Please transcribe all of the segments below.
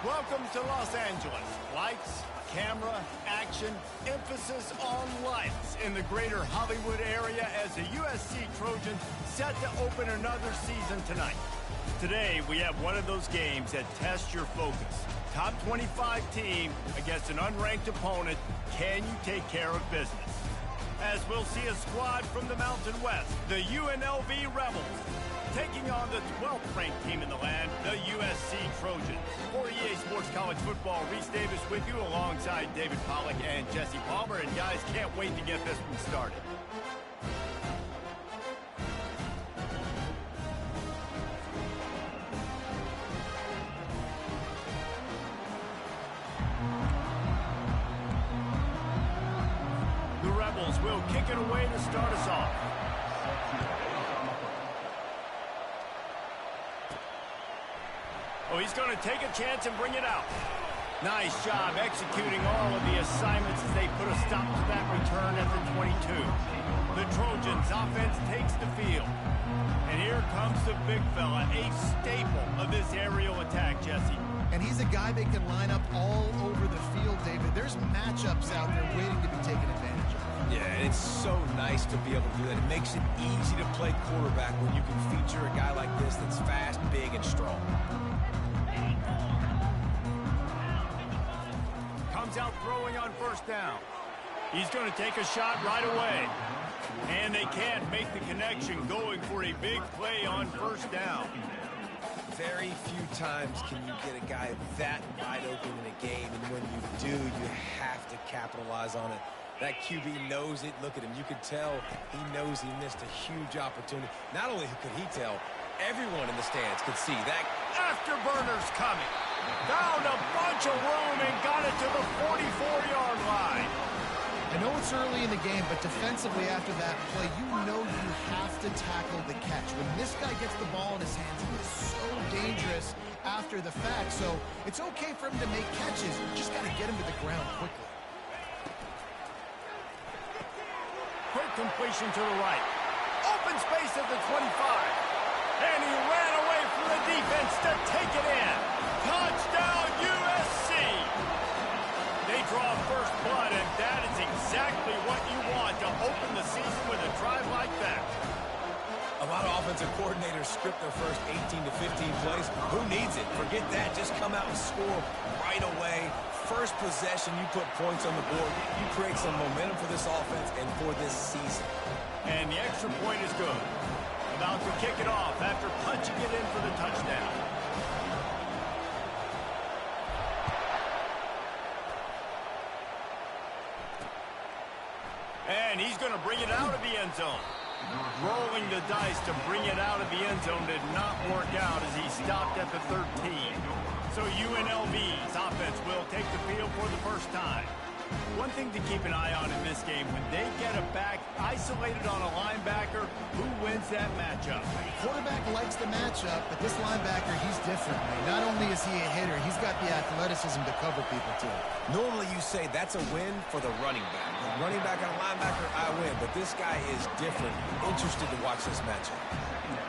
Welcome to Los Angeles. Lights, camera, action, emphasis on lights in the greater Hollywood area as the USC Trojans set to open another season tonight. Today, we have one of those games that tests your focus. Top 25 team against an unranked opponent. Can you take care of business? As we'll see a squad from the Mountain West, the UNLV Rebels, taking on the 12th ranked team in the land, the USC Trojans. For EA Sports College Football, Reese Davis with you alongside David Pollack and Jesse Palmer. And guys, can't wait to get this one started. The Rebels will kick it away to start us off. Oh, he's going to take a chance and bring it out. Nice job executing all of the assignments as they put a stop to that return at the 22. The Trojans' offense takes the field. And here comes the big fella, a staple of this aerial attack, Jesse. And he's a guy they can line up all over the field, David. There's matchups out there waiting to be taken advantage of. Yeah, and it's so nice to be able to do that. It makes it easy to play quarterback when you can feature a guy like this that's fast, big, and strong. Comes out throwing on first down. He's going to take a shot right away. And they can't make the connection, going for a big play on first down. Very few times can you get a guy that wide open in a game, and when you do, you have to capitalize on it. That QB knows it. Look at him. You could tell he knows he missed a huge opportunity. Not only could he tell, everyone in the stands could see that. Afterburners coming. Found a bunch of room and got it to the 44-yard line. I know it's early in the game, but defensively after that play, you know you have to tackle the catch. When this guy gets the ball in his hands, he is so dangerous after the fact. So it's okay for him to make catches. You just got to get him to the ground quickly. Quick completion to the right. Open space at the 25. And he ran away from the defense to take it in. Touchdown, USC! They draw first blood, and that is exactly what you want to open the season with a drive like that. A lot of offensive coordinators script their first 18 to 15 plays. Who needs it? Forget that. Just come out and score right away. First possession, you put points on the board. You create some momentum for this offense and for this season. And the extra point is good. About to kick it off after punching it in for the touchdown. And he's going to bring it out of the end zone. Rolling the dice to bring it out of the end zone did not work out as he stopped at the 13. So UNLV's offense will take the field for the first time. One thing to keep an eye on in this game, when they get a back isolated on a linebacker, who wins that matchup? Quarterback likes the matchup, but this linebacker, he's different. Not only is he a hitter, he's got the athleticism to cover people too. Normally you say that's a win for the running back. The running back and a linebacker, I win. But this guy is different. Interested to watch this matchup.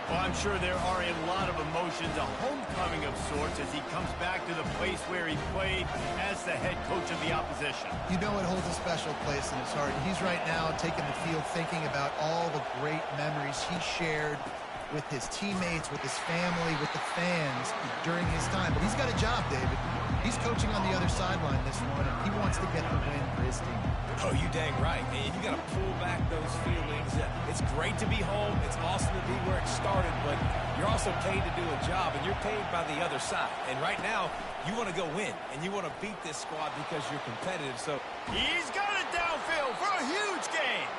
Well, I'm sure there are a lot of emotions, a homecoming of sorts as he comes back to the place where he played as the head coach of the opposition. You know it holds a special place in his heart. He's right now taking the field thinking about all the great memories he shared with his teammates, with his family, with the fans during his time. But he's got a job, David. He's coaching on the other sideline this one, and he wants to get the win for his team. Oh, you dang right, man. You got to pull back those feelings. It's great to be home. It's awesome to be where it started, but you're also paid to do a job, and you're paid by the other side. And right now, you want to go win, and you want to beat this squad because you're competitive. So he's got it downfield for a huge gain.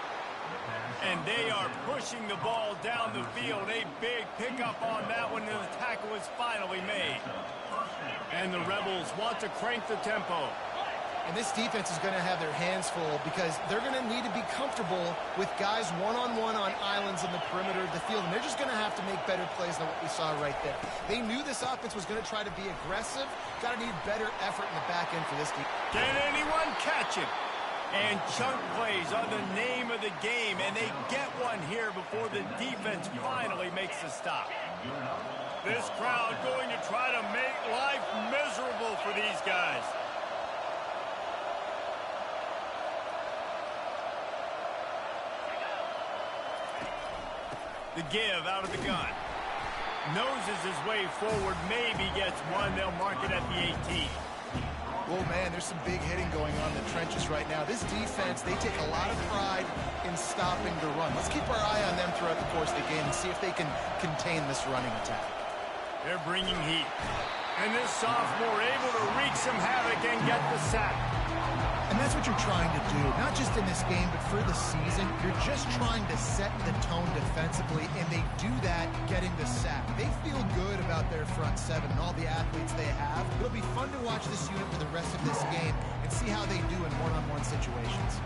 And they are pushing the ball down the field. A big pickup on that one, and the tackle is finally made. And the Rebels want to crank the tempo. And this defense is going to have their hands full because they're going to need to be comfortable with guys one-on-one on islands in the perimeter of the field. And they're just going to have to make better plays than what we saw right there. They knew this offense was going to try to be aggressive. Got to need better effort in the back end for this team. Can anyone catch it? And chunk plays are the name of the game, and they get one here before the defense finally makes the stop. This crowd going to try to make life miserable for The give out of the gun. Noses his way forward, maybe gets one. They'll mark it at the 18. Oh, man, there's some big hitting going on in the trenches right now. This defense, they take a lot of pride in stopping the run. Let's keep our eye on them throughout the course of the game and see if they can contain this running attack. They're bringing heat. And this sophomore able to wreak some havoc and get the sack. And that's what you're trying to do, not just in this game, but for the season. You're just trying to set the tone defensively, and they do that getting the sack. They feel good about their front seven and all the athletes they have. It'll be fun to watch this unit for the rest of this game and see how they do in one-on-one situations.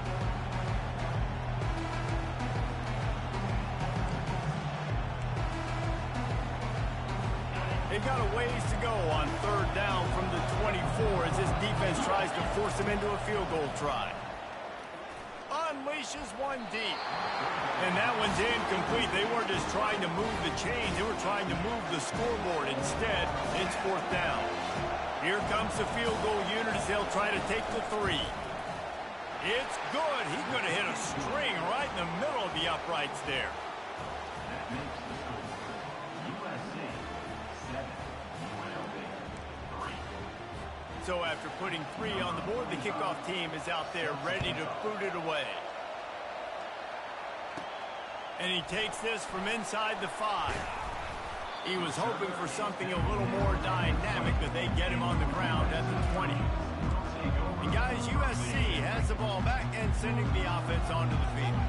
They've got a ways to go on third down from the 24 as this defense tries to force them into a field goal try. Unleashes one deep. And that one's incomplete. They weren't just trying to move the chains. They were trying to move the scoreboard. Instead, it's fourth down. Here comes the field goal unit as they'll try to take the 3. It's good. He's going to hit a string right in the middle of the uprights there. That makes the score USC 7, UNLV 3. So after putting 3 on the board, the kickoff team is out there ready to boot it away. And he takes this from inside the 5. He was hoping for something a little more dynamic, but they get him on the ground at the 20. And guys, USC has the ball back and sending the offense onto the field.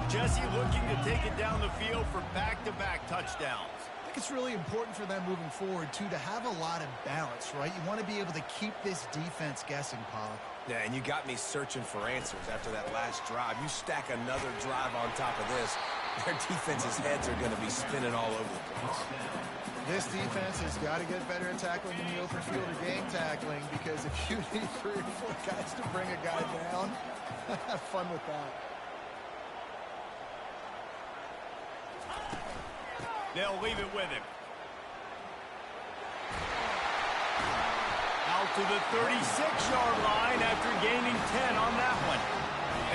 Jesse looking to take it down the field for back-to-back touchdowns. I think it's really important for them moving forward, too, to have a lot of balance, right? You want to be able to keep this defense guessing, Pollock. Yeah, and you got me searching for answers after that last drive. You stack another drive on top of this, their defense's heads are going to be spinning all over the place. This defense has got to get better at tackling in the open field or game tackling, because if you need 3 or 4 guys to bring a guy down, have fun with that. They'll leave it with him. Out to the 36-yard line after gaining 10 on that one.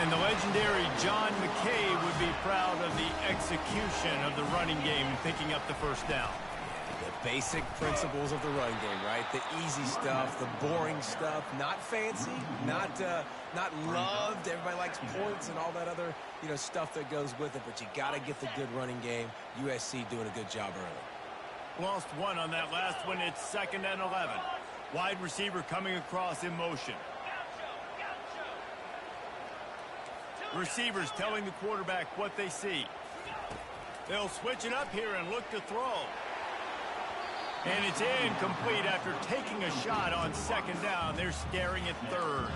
And the legendary John McKay would be proud of the execution of the running game and picking up the first down. The basic principles of the run game, right? The easy stuff, the boring stuff, not fancy, not loved. Everybody likes points and all that other, stuff that goes with it, but you got to get the good running game. USC doing a good job early. Lost 1 on that last one. It's 2nd and 11. Wide receiver coming across in motion. Receivers telling the quarterback what they see. They'll switch it up here and look to throw. And it's incomplete after taking a shot on 2nd down. They're staring at 3rd.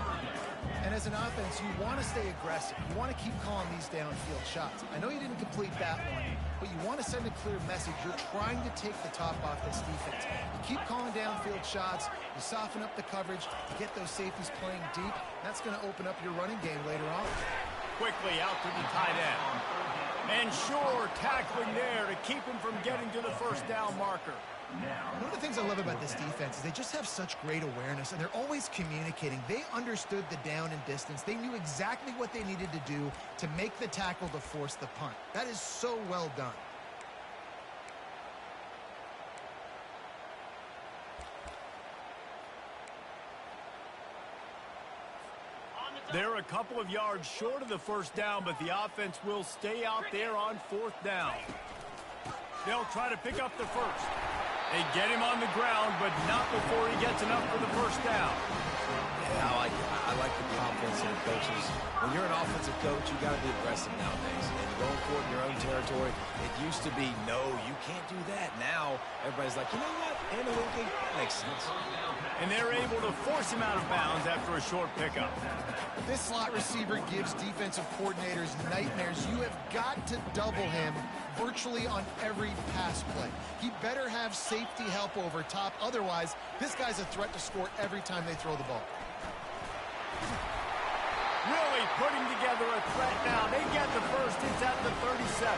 And as an offense, you want to stay aggressive. You want to keep calling these downfield shots. I know you didn't complete that one, but you want to send a clear message. You're trying to take the top off this defense. You keep calling downfield shots. You soften up the coverage. You get those safeties playing deep. That's going to open up your running game later on. Quickly out to the tight end. And sure, tackling there to keep him from getting to the first down marker. One of the things I love about this defense is they just have such great awareness, and they're always communicating. They understood the down and distance. They knew exactly what they needed to do to make the tackle to force the punt. That is so well done. They're a couple of yards short of the first down, but the offense will stay out there on 4th down. They'll try to pick up the first. They get him on the ground, but not before he gets enough for the first down. Yeah, I like the confidence in the coaches. When you're an offensive coach, you got to be aggressive nowadays. And you're going for it in your own territory. It used to be, no, you can't do that. Now, everybody's like, you know what? Analytically, makes sense. And they're able to force him out of bounds after a short pickup. This slot receiver gives defensive coordinators nightmares. You have got to double him virtually on every pass play. He better have safety help over top. Otherwise, this guy's a threat to score every time they throw the ball. Really putting together a threat now. They get the first. It's at the 37.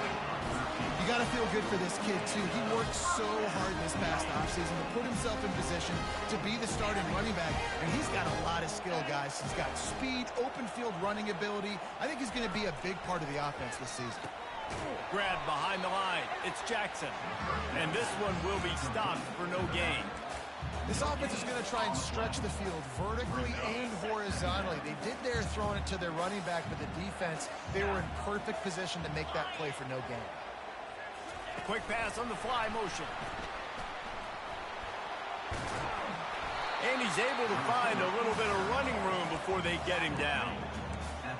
You got to feel good for this kid, too. He worked so hard this past offseason to put himself in position to be the starting running back, and he's got a lot of skill, guys. He's got speed, open field running ability. I think he's going to be a big part of the offense this season. Grab behind the line. It's Jackson. And this one will be stopped for no gain. This offense is going to try and stretch the field vertically and horizontally. They did there throwing it to their running back, but the defense, they were in perfect position to make that play for no gain. Quick pass on the fly motion. And he's able to find a little bit of running room before they get him down.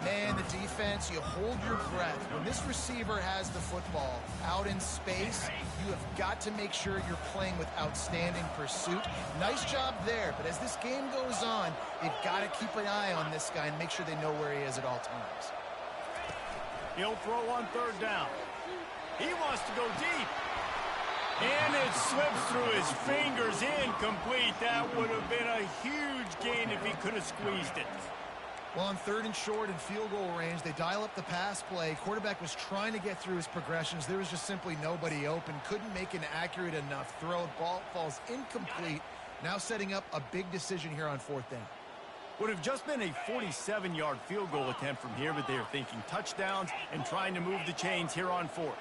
Man, the defense, you hold your breath. When this receiver has the football out in space, you have got to make sure you're playing with outstanding pursuit. Nice job there, but as this game goes on, they've got to keep an eye on this guy and make sure they know where he is at all times. He'll throw on third down. He wants to go deep. And it slips through his fingers, incomplete. That would have been a huge gain if he could have squeezed it. Well, on third and short and field goal range, they dial up the pass play. Quarterback was trying to get through his progressions. There was just simply nobody open. Couldn't make an accurate enough throw. Ball falls incomplete. Now setting up a big decision here on fourth down. Would have just been a 47-yard field goal attempt from here, but they are thinking touchdowns and trying to move the chains here on fourth.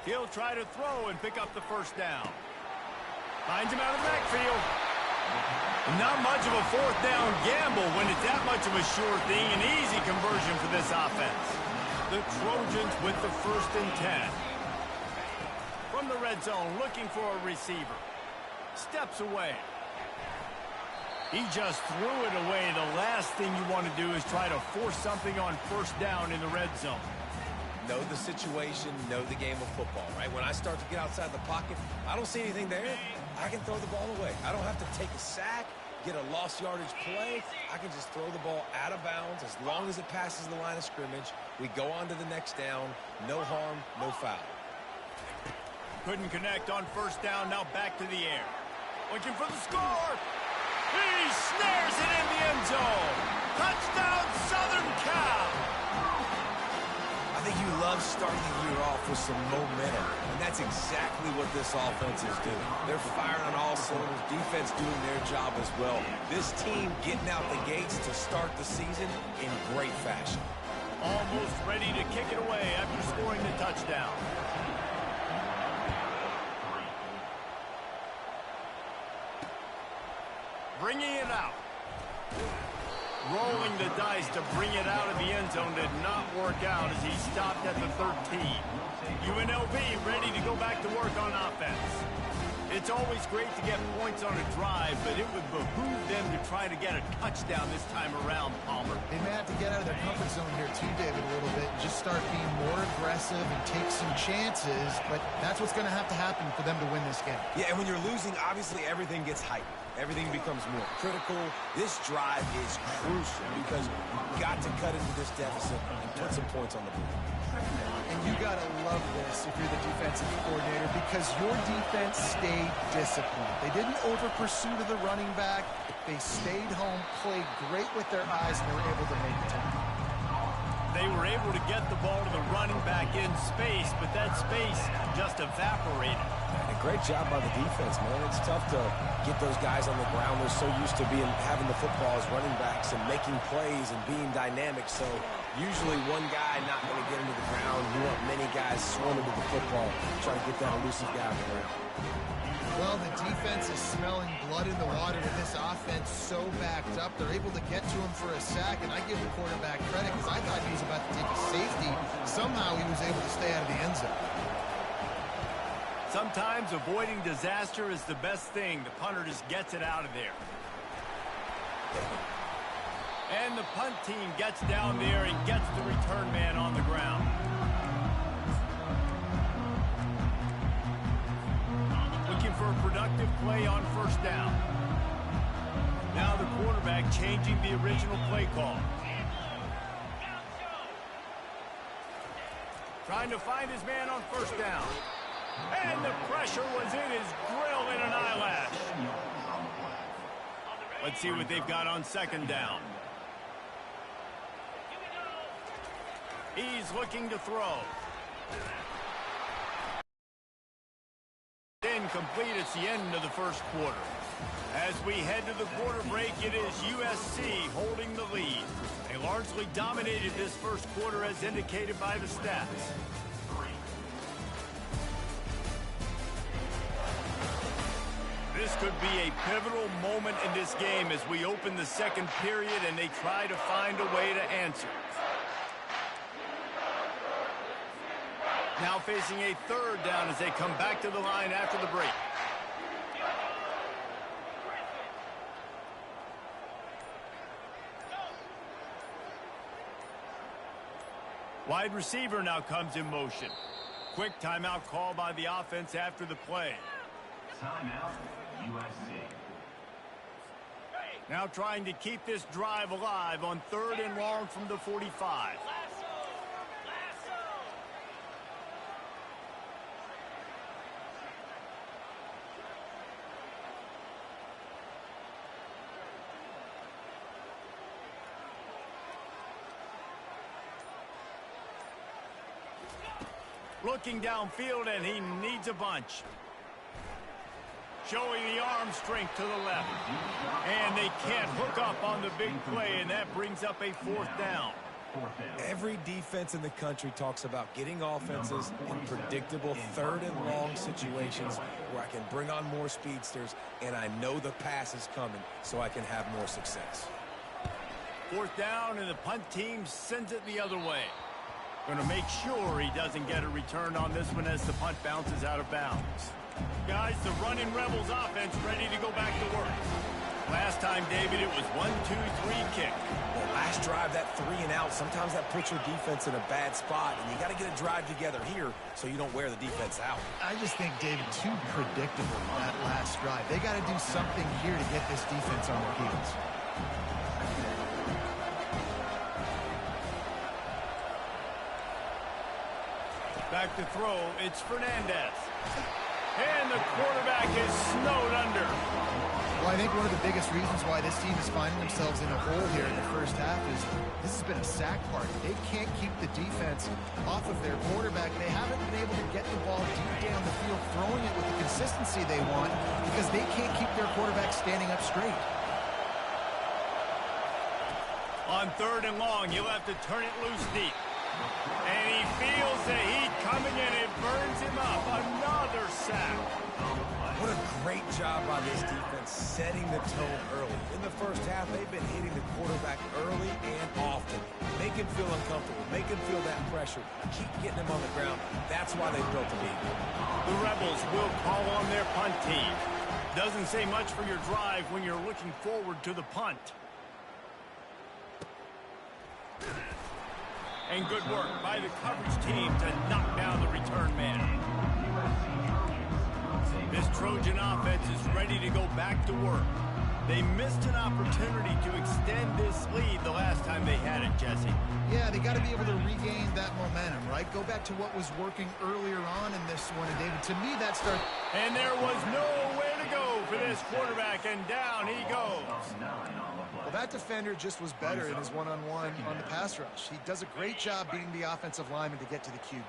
He'll try to throw and pick up the first down. Finds him out of the backfield. Not much of a fourth down gamble when it's that much of a sure thing. An easy conversion for this offense. The Trojans with the 1st and 10. From the red zone, looking for a receiver. Steps away. He just threw it away. The last thing you want to do is try to force something on first down in the red zone. Know the situation, know the game of football, right? When I start to get outside the pocket, I don't see anything there. I can throw the ball away. I don't have to take a sack, get a lost yardage play. I can just throw the ball out of bounds as long as it passes the line of scrimmage. We go on to the next down. No harm, no foul. Couldn't connect on first down. Now back to the air. Looking for the score. He snares it in the end zone. Touchdown, Southern Cal. I think you love starting the year off with some momentum, and that's exactly what this offense is doing. They're firing on all cylinders, defense doing their job as well. This team getting out the gates to start the season in great fashion. Almost ready to kick it away after scoring the touchdown. Bringing it out. Rolling the dice to bring it out of the end zone did not work out as he stopped at the 13. UNLV ready to go back to work on offense. It's always great to get points on a drive, but it would behoove them to try to get a touchdown this time around, Palmer. They may have to get out of their comfort zone here too, David, a little bit, and just start being more aggressive and take some chances, but that's what's going to happen for them to win this game. Yeah, and when you're losing, obviously everything gets heightened. Everything becomes more critical. This drive is crucial because you've got to cut into this deficit and put some points on the board. And you got to love this if you're the defensive coordinator because your defense stayed disciplined. They didn't over-pursue to the running back. They stayed home, played great with their eyes, and they were able to make the tackle. They were able to get the ball to the running back in space, but that space just evaporated. And a great job by the defense, man. It's tough to get those guys on the ground. They're so used to having the football as running backs and making plays and being dynamic. So usually one guy not going to get into the ground. You want many guys swarming to the football, try to get that elusive guy on the ground. Well, the defense is smelling blood in the water with this offense so backed up. They're able to get to him for a sack, and I give the quarterback credit because I thought he was about to take a safety. Somehow he was able to stay out of the end zone. Sometimes avoiding disaster is the best thing. The punter just gets it out of there. And the punt team gets down there and gets the return man on the ground. Looking for a productive play on first down. Now the quarterback changing the original play call. Trying to find his man on first down. And the pressure was in his grill in an eyelash. Let's see what they've got on second down. He's looking to throw. incomplete. It's the end of the first quarter. As we head to the quarter break, it is USC holding the lead. They largely dominated this first quarter as indicated by the stats. This could be a pivotal moment in this game as we open the second period and they try to find a way to answer. Now facing a third down as they come back to the line after the break. Wide receiver now comes in motion. Quick timeout call by the offense after the play. Timeout, USC. Now trying to keep this drive alive on 3rd and long from the 45. Looking downfield, and he needs a bunch. Showing the arm strength to the left. And they can't hook up on the big play, and that brings up a 4th down. Every defense in the country talks about getting offenses in predictable 3rd and long situations where I can bring on more speedsters, and I know the pass is coming, so I can have more success. 4th down, and the punt team sends it the other way. Going to make sure he doesn't get a return on this one as the punt bounces out of bounds. Guys, the running Rebels offense ready to go back to work. Last time, David, it was 1-2-3 kick. Well, last drive, that 3 and out, sometimes that puts your defense in a bad spot, and you got to get a drive together here so you don't wear the defense out. I just think, David, too predictable that last drive. They got to do something here to get this defense on their heels. Back to throw, it's Fernandez. And the quarterback is snowed under. Well, I think one of the biggest reasons why this team is finding themselves in a hole here in the first half is this has been a sack party. They can't keep the defense off of their quarterback. They haven't been able to get the ball deep down the field, throwing it with the consistency they want because they can't keep their quarterback standing up straight. On 3rd and long, you'll have to turn it loose deep. And he feels the heat coming in. It burns him up. Another sack. What a great job by this defense setting the tone early. In the first half, they've been hitting the quarterback early and often. Make him feel uncomfortable. Make him feel that pressure. Keep getting him on the ground. That's why they built the lead. The Rebels will call on their punt team. Doesn't say much for your drive when you're looking forward to the punt. And good work by the coverage team to knock down the return man. This Trojan offense is ready to go back to work. They missed an opportunity to extend this lead the last time they had it, Jesse. Yeah, they got to be able to regain that momentum, right? Go back to what was working earlier on in this one. And, David, to me, that starts... And there was nowhere to go for this quarterback, and down he goes. Well, that defender just was better in his one-on-one on the pass rush. He does a great job beating the offensive lineman to get to the QB.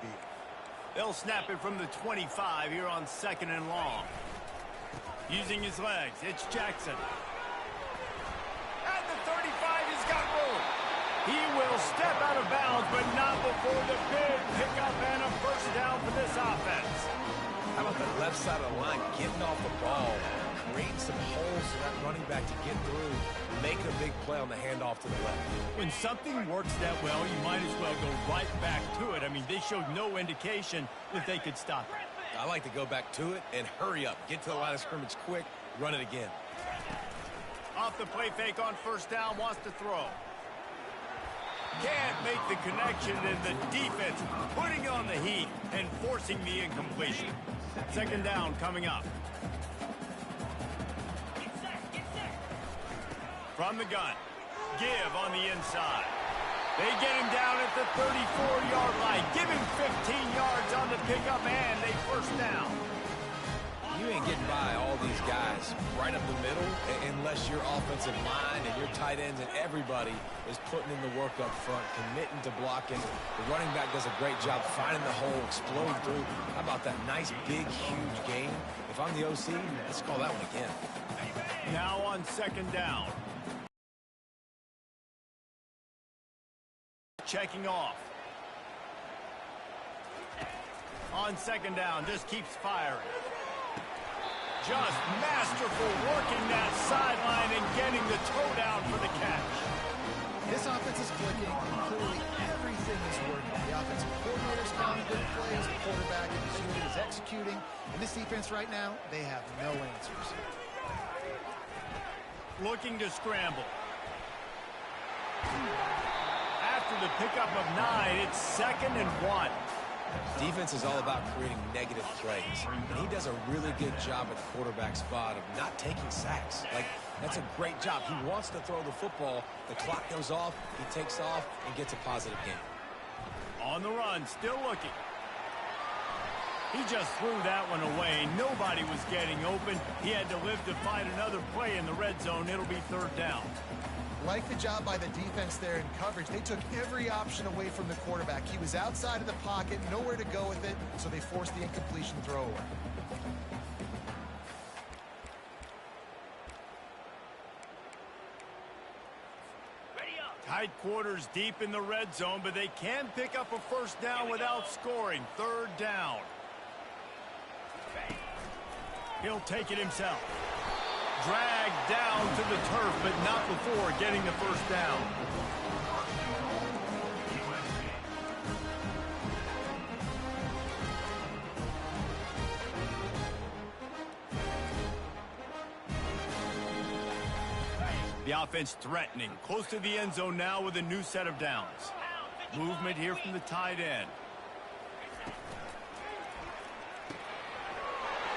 They'll snap it from the 25 here on 2nd and long. Using his legs, it's Jackson. At the 35, he's got room. He will step out of bounds, but not before the big pickup and a 1st down for this offense. How about the left side of the line getting off the ball, creating some holes for that running back to get through, making a big play on the handoff to the left. When something works that well, you might as well go right back to it. I mean, they showed no indication that they could stop it. I like to go back to it and hurry up. Get to the line of scrimmage quick, run it again. Off the play fake on 1st down, wants to throw. Can't make the connection, and the defense putting on the heat and forcing the incompletion. 2nd down coming up. From the gun. Give on the inside. They get him down at the 34-yard line. Give him 15 yards on the pickup, and a 1st down. You ain't getting by all the these guys right up the middle unless your offensive line and your tight ends and everybody is putting in the work up front, committing to blocking. The running back does a great job finding the hole, exploding through. How about that nice, big, huge gain? If I'm the OC, let's call that one again. Now on second down. Checking off. On second down, just keeps firing. Just masterful working that sideline and getting the toe down for the catch. This offense is clicking, and clearly everything is working. The offensive coordinator's calling good plays, the quarterback and the unit is executing. And this defense right now, they have no answers. Looking to scramble. After the pickup of 9, it's 2nd and 1. Defense is all about creating negative plays, and he does a really good job at the quarterback spot of not taking sacks. Like, that's a great job. He wants to throw the football. The clock goes off, he takes off, and gets a positive gain. On the run, still looking. He just threw that one away. Nobody was getting open. He had to live to find another play in the red zone. It'll be 3rd down. Like the job by the defense there in coverage. They took every option away from the quarterback. He was outside of the pocket, nowhere to go with it, so they forced the incompletion throwaway. Tight quarters deep in the red zone, but they can pick up a 1st down without scoring. 3rd down. He'll take it himself. Dragged down to the turf, but not before getting the 1st down. The offense threatening, close to the end zone now with a new set of downs. Movement here from the tight end.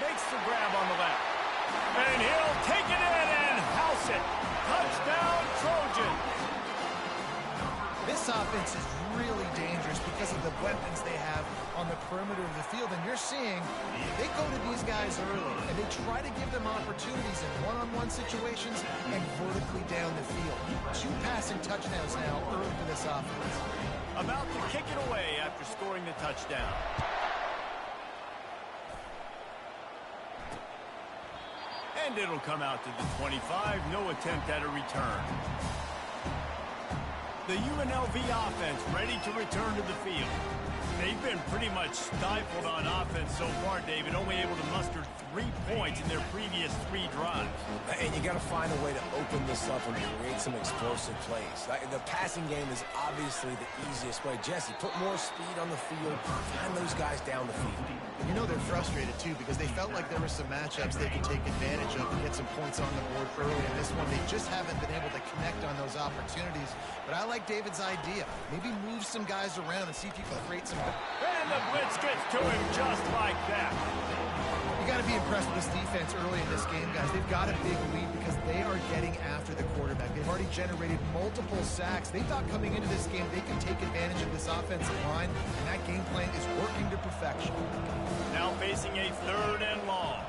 Makes the grab on the left. And he'll take it in and house it. Touchdown, Trojans. This offense is really dangerous because of the weapons they have on the perimeter of the field. And you're seeing they go to these guys early, and they try to give them opportunities in one-on-one situations and vertically down the field. 2 passing touchdowns now early for this offense. About to kick it away after scoring the touchdown. And it'll come out to the 25. No attempt at a return. The UNLV offense ready to return to the field. They've been pretty much stifled on offense so far, David, only able to muster 3 points in their previous 3 drives. And you got to find a way to open this up and create some explosive plays. The passing game is obviously the easiest way. Jesse, put more speed on the field, find those guys down the field. You know they're frustrated, too, because they felt like there were some matchups they could take advantage of and get some points on the board early in this one. They just haven't been able to connect on those opportunities. But I like David's idea. Maybe move some guys around and see if you can create some... And the blitz gets to him just like that. You got to be impressed with this defense early in this game, guys. They've got a big lead because they are getting after the quarterback. They've already generated multiple sacks. They thought coming into this game they could take advantage of this offensive line, and that game plan is working to perfection. Now facing a 3rd and long.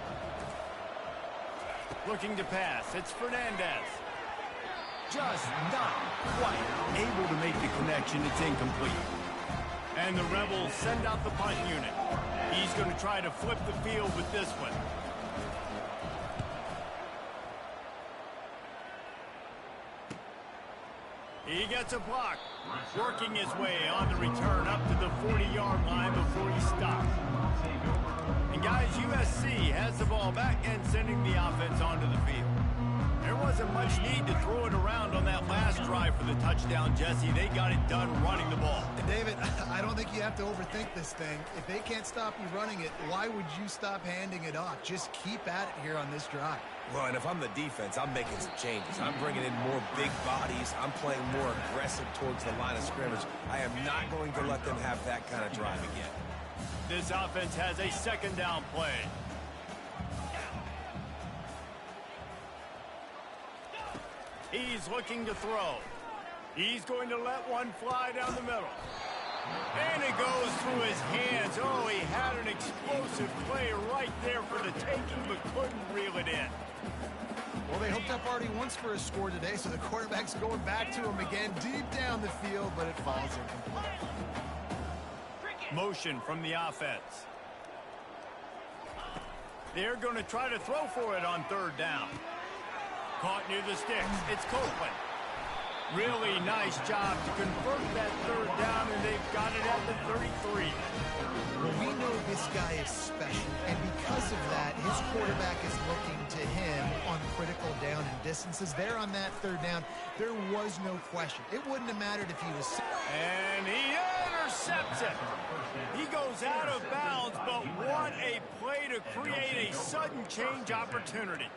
Looking to pass. It's Fernandez. Just not quite able to make the connection. It's incomplete. And the Rebels send out the punt unit. He's going to try to flip the field with this one. He gets a block. Working his way on the return up to the 40-yard line before he stops. And guys, USC has the ball back and sending the offense onto the field. There wasn't much need to throw it around on that last drive for the touchdown, Jesse. They got it done running the ball. David, I don't think you have to overthink this thing. If they can't stop you running it, why would you stop handing it off? Just keep at it here on this drive. Well, and if I'm the defense, I'm making some changes. I'm bringing in more big bodies. I'm playing more aggressive towards the line of scrimmage. I am not going to let them have that kind of drive again. This offense has a 2nd down play. He's looking to throw. He's going to let one fly down the middle. And it goes through his hands. Oh, he had an explosive play right there for the taking, but couldn't reel it in. Well, they hooked up already once for a score today, so the quarterback's going back to him again deep down the field, but it falls incomplete. Motion from the offense. They're going to try to throw for it on third down. Caught near the sticks. It's Copeland. Really nice job to convert that third down, and they've got it at the 33. Well, we know this guy is special, and because of that, his quarterback is looking to him on critical down and distances. There on that third down, there was no question. It wouldn't have mattered if he was... And he intercepts it. He goes out of bounds, but what a play to create a sudden change opportunity.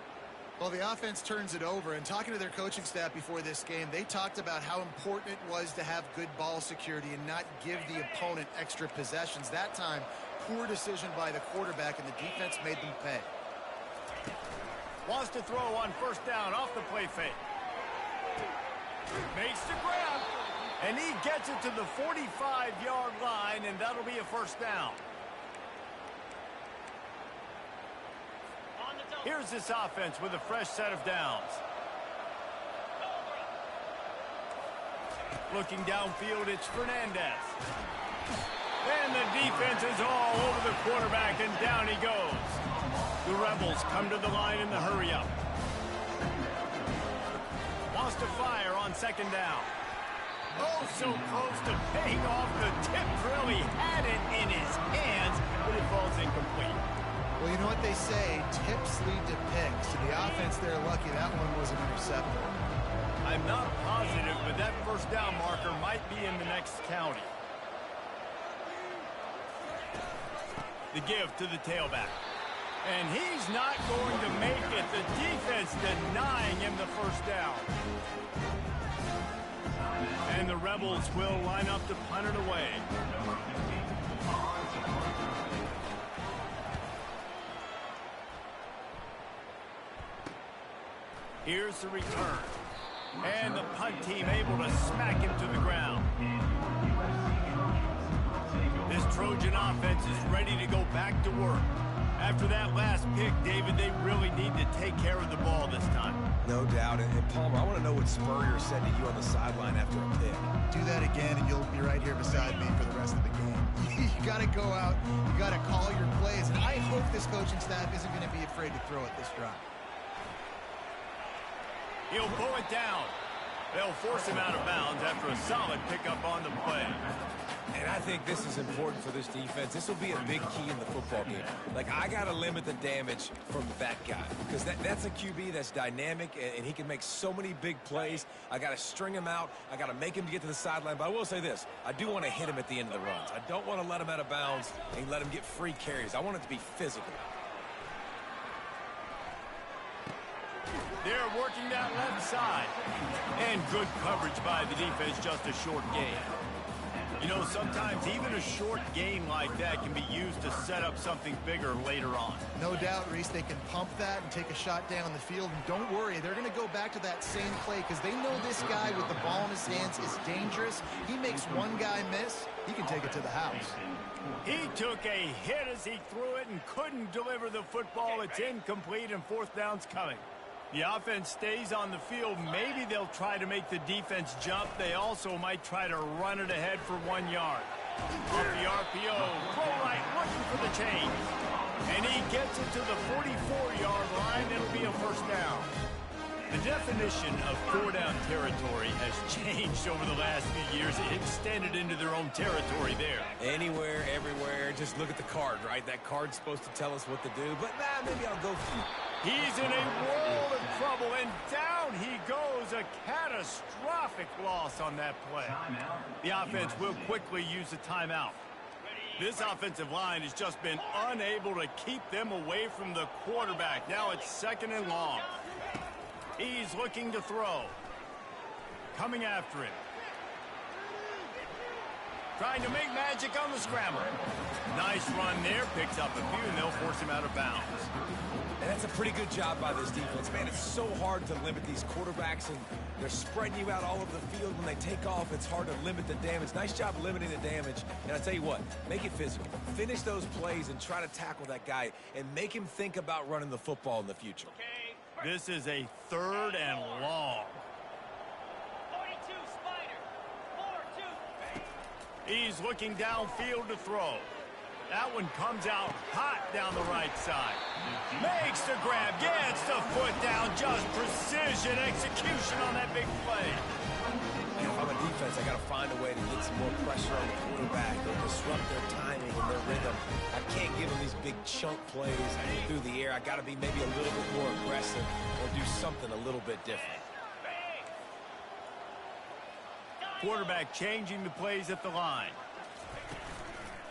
Well, the offense turns it over, and talking to their coaching staff before this game, they talked about how important it was to have good ball security and not give the opponent extra possessions. That time, poor decision by the quarterback, and the defense made them pay. Wants to throw on first down off the play fake. Makes the grab, and he gets it to the 45-yard line, and that'll be a first down. Here's this offense with a fresh set of downs. Looking downfield, it's Fernandez. And the defense is all over the quarterback, and down he goes. The Rebels come to the line in the hurry-up. Wants to fire on second down. Oh, so close to paying off the tip drill. He had it in his hands, but it falls incomplete. Well, you know what they say, tips lead to picks. So the offense, they're lucky that one was an interception. I'm not positive, but that first down marker might be in the next county. The give to the tailback. And he's not going to make it. The defense denying him the first down. And the Rebels will line up to punt it away. Here's the return. And the punt team able to smack him to the ground. This Trojan offense is ready to go back to work. After that last pick, David, they really need to take care of the ball this time. No doubt. And Palmer, I want to know what Spurrier said to you on the sideline after a pick. Do that again, and you'll be right here beside me for the rest of the game. You got to go out. You got to call your plays. And I hope this coaching staff isn't going to be afraid to throw it this drive. He'll pull it down. They'll force him out of bounds after a solid pickup on the play. And I think this is important for this defense. This will be a big key in the football game. Like, I got to limit the damage from that guy because that's a QB that's dynamic, and he can make so many big plays. I got to string him out. I got to make him get to the sideline. But I will say this. I do want to hit him at the end of the runs. I don't want to let him out of bounds and let him get free carries. I want it to be physical. They're working that left side. And good coverage by the defense, just a short gain. You know, sometimes even a short gain like that can be used to set up something bigger later on. No doubt, Reese, they can pump that and take a shot down the field. And don't worry, they're going to go back to that same play because they know this guy with the ball in his hands is dangerous. He makes one guy miss, he can take it to the house. He took a hit as he threw it and couldn't deliver the football. It's incomplete and fourth down's coming. The offense stays on the field. Maybe they'll try to make the defense jump. They also might try to run it ahead for 1 yard. Off the RPO, throw right, looking for the change. And he gets it to the 44-yard line. It'll be a first down. The definition of four-down territory has changed over the last few years. It extended into their own territory there. Anywhere, everywhere, just look at the card, right? That card's supposed to tell us what to do, but maybe I'll go. He's in a world of trouble, and down he goes. A catastrophic loss on that play. The offense will quickly use a timeout. This offensive line has just been unable to keep them away from the quarterback. Now it's second and long. He's looking to throw. Coming after him. Trying to make magic on the scramble. Nice run there. Picks up a few, and they'll force him out of bounds. And that's a pretty good job by this defense. Man, it's so hard to limit these quarterbacks, and They're spreading you out all over the field. When they take off, it's hard to limit the damage. Nice job limiting the damage. And I tell you what, make it physical. Finish those plays and try to tackle that guy and make him think about running the football in the future. This is a 3rd and long. 42 Spider. 4-2. He's looking downfield to throw. That one comes out hot down the right side. Makes the grab, gets the foot down, just precision execution on that big play. And if I'm a defense, I got to find a way to get some more pressure on the quarterback or disrupt their timing and their rhythm. I can't give them these big chunk plays through the air. I got to be maybe a little bit more aggressive or do something a little bit different. Quarterback changing the plays at the line.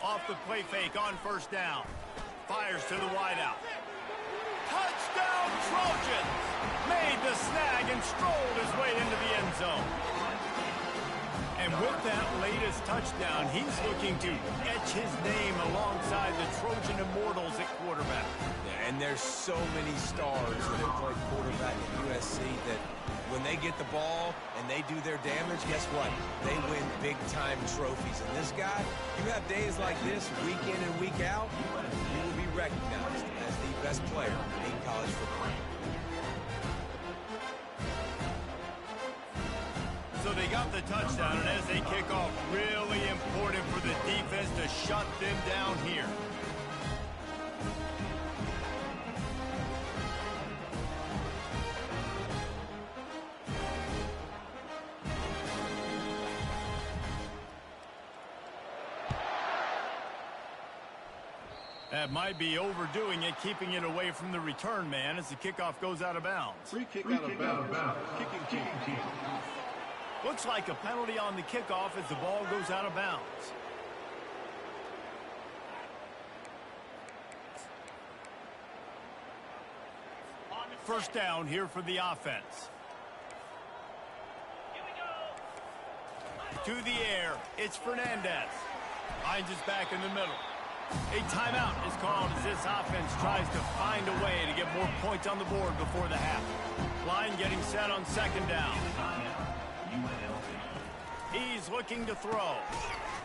Off the play fake on 1st down. Fires to the wideout. Touchdown Trojans! Made the snag and strolled his way into the end zone. And with that latest touchdown, he's looking to etch his name alongside the Trojan Immortals at quarterback. Yeah, and there's so many stars that have played quarterback at USC that when they get the ball and they do their damage, guess what? They win big-time trophies. And this guy, you have days like this, week in and week out, you will be recognized as the best player in college football. So they got the touchdown, and as they kick off, really important for the defense to shut them down here. That might be overdoing it, keeping it away from the return man as the kickoff goes out of bounds. Free kick out of bounds. Kicking team. Looks like a penalty on the kickoff as the ball goes out of bounds. First down here for the offense. To the air, it's Fernandez. Finds his back in the middle. A timeout is called as this offense tries to find a way to get more points on the board before the half. Line getting set on 2nd down. He's looking to throw.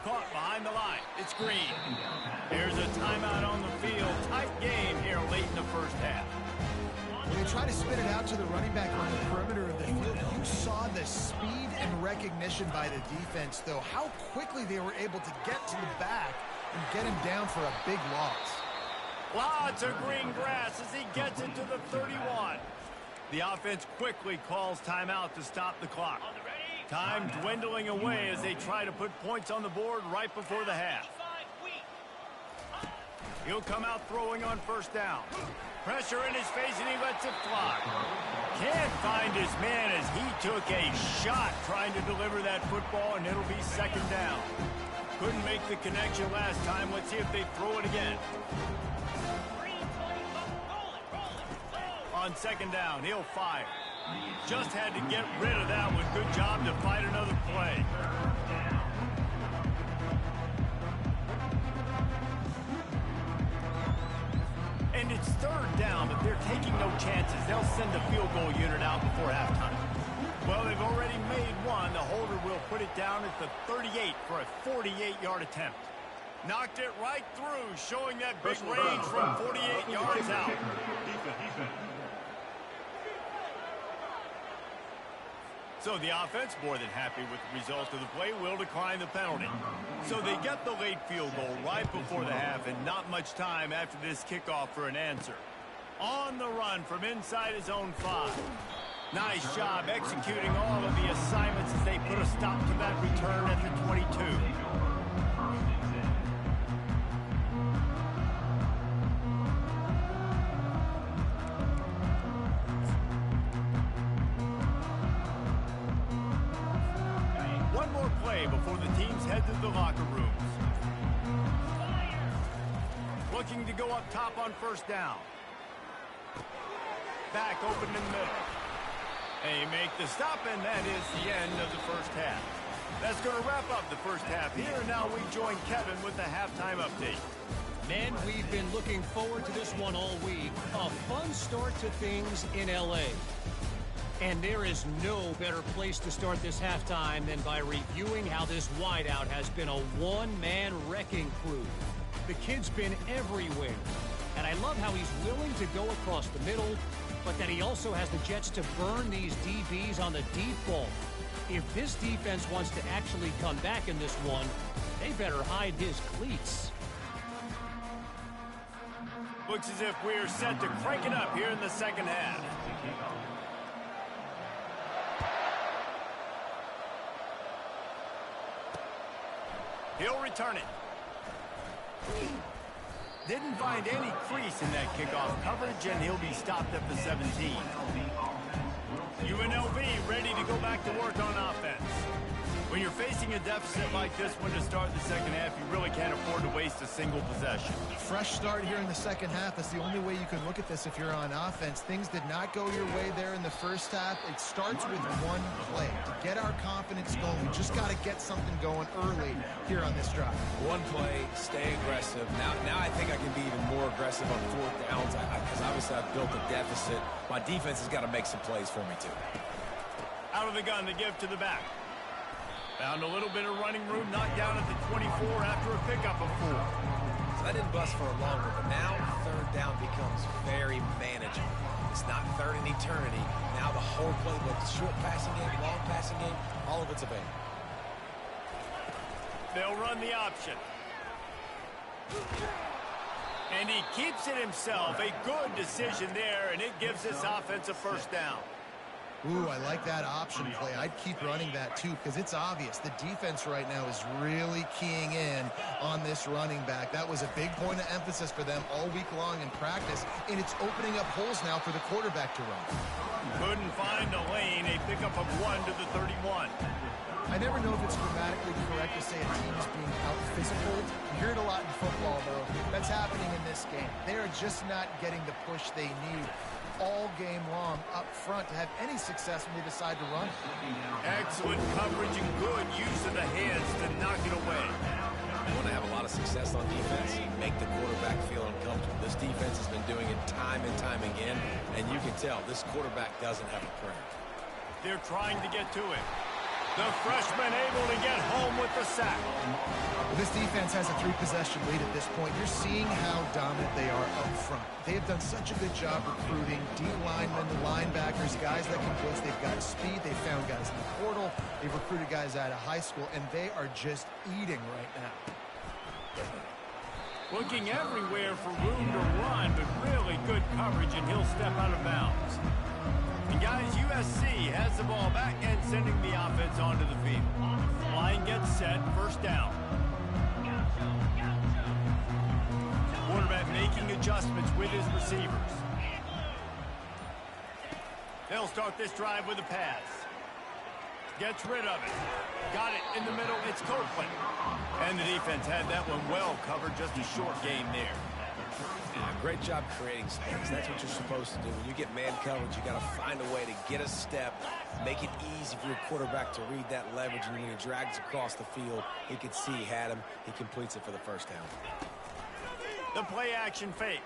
Caught behind the line. It's Green. Here's a timeout on the field. Tight game here late in the 1st half. When they try to spin it out to the running back on the perimeter of the field, you saw the speed and recognition by the defense, though, how quickly they were able to get to the back and get him down for a big loss. Lots of green grass as he gets it to the 31. The offense quickly calls timeout to stop the clock. Time dwindling away as they try to put points on the board right before the half. He'll come out throwing on 1st down. Pressure in his face and he lets it fly. Can't find his man as he took a shot trying to deliver that football, and it'll be 2nd down. Couldn't make the connection last time. Let's see if they throw it again. On 2nd down, he'll fire. Just had to get rid of that one. Good job to fight another play. And it's 3rd down, but they're taking no chances. They'll send the field goal unit out before halftime. Well, they've already made one. The holder will put it down at the 38 for a 48-yard attempt. Knocked it right through, showing that big range from 48 yards out. So the offense, more than happy with the result of the play, will decline the penalty. So they get the late field goal right before the half, and not much time after this kickoff for an answer. On the run from inside his own 5. Nice job executing all of the assignments as they put a stop to that return at the 22. One more play before the teams head to the locker rooms. Looking to go up top on 1st down. Back open in the middle. They make the stop, and that is the end of the 1st half. That's going to wrap up the 1st half here. Now we join Kevin with the halftime update. Men, we've been looking forward to this one all week. A fun start to things in L.A. And there is no better place to start this halftime than by reviewing how this wideout has been a one-man wrecking crew. The kid's been everywhere. And I love how he's willing to go across the middle, but that he also has the jets to burn these DBs on the deep ball. If this defense wants to actually come back in this one, they better hide his cleats. Looks as if we're set to crank it up here in the second half. He'll return it. Didn't find any crease in that kickoff coverage, and he'll be stopped at the 17. UNLV ready to go back to work on offense. When you're facing a deficit like this one to start the second half, you really can't afford to waste a single possession. Fresh start here in the second half. That's the only way you can look at this if you're on offense. Things did not go your way there in the first half. It starts with one play. To get our confidence going, we just got to get something going early here on this drive. One play, stay aggressive. Now I think I can be even more aggressive on fourth downs because obviously I've built a deficit. My defense has got to make some plays for me, too. Out of the gun, the give to the back. Found a little bit of running room, knocked down at the 24 after a pickup of 4. So that didn't bust for a long one, but now third down becomes very manageable. It's not third in eternity. Now the whole playbook, short passing game, long passing game, all of it's available. They'll run the option. And he keeps it himself. A good decision there, and it gives this offense a first down. Ooh, I like that option play. I'd keep running that, too, because it's obvious. The defense right now is really keying in on this running back. That was a big point of emphasis for them all week long in practice, and it's opening up holes now for the quarterback to run. Couldn't find a lane. A pickup of 1 to the 31. I never know if it's grammatically correct to say a team is being out-physical. You hear it a lot in football, though. That's happening in this game. They are just not getting the push they need all game long up front to have any success when they decide to run. Excellent coverage and good use of the hands to knock it away. You want to have a lot of success on defense, make the quarterback feel uncomfortable. This defense has been doing it time and time again, and you can tell this quarterback doesn't have a prayer. They're trying to get to it. The freshman able to get home with the sack. This defense has a 3-possession lead at this point. You're seeing how dominant they are up front. They have done such a good job recruiting D linemen, linebackers, guys that can blitz. They've got speed. They found guys in the portal. They've recruited guys out of high school, and they are just eating right now. Looking everywhere for room to run, but really good coverage, and he'll step out of bounds. And guys, USC has the ball back and sending the offense onto the field. Line gets set, first down. Quarterback making adjustments with his receivers. They'll start this drive with a pass. Gets rid of it. Got it in the middle. It's Copeland. And the defense had that one well covered. Just a short game there. Yeah, great job creating space. That's what you're supposed to do. When you get man coverage, you got to find a way to get a step, make it easy for your quarterback to read that leverage. And when he drags across the field, he can see he had him. He completes it for the first down. The play action fake.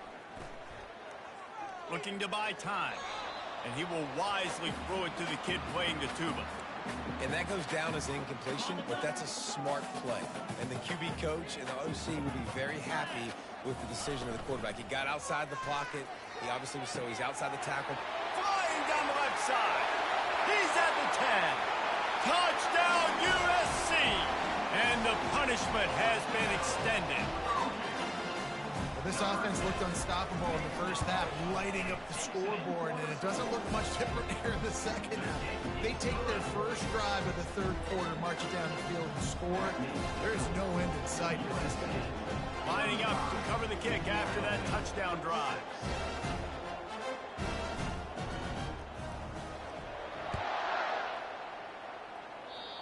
Looking to buy time. And he will wisely throw it to the kid playing the tuba. And that goes down as incompletion, but that's a smart play. And the QB coach and the OC will be very happy with the decision of the quarterback. He got outside the pocket. He obviously was so he's outside the tackle. Flying down the left side. He's at the 10. Touchdown USC. And the punishment has been extended. Well, this offense looked unstoppable in the first half, lighting up the scoreboard, and it doesn't look much different here in the second half. They take their first drive of the third quarter, march it down the field, and score. There's no end in sight for this game. Lining up to cover the kick after that touchdown drive.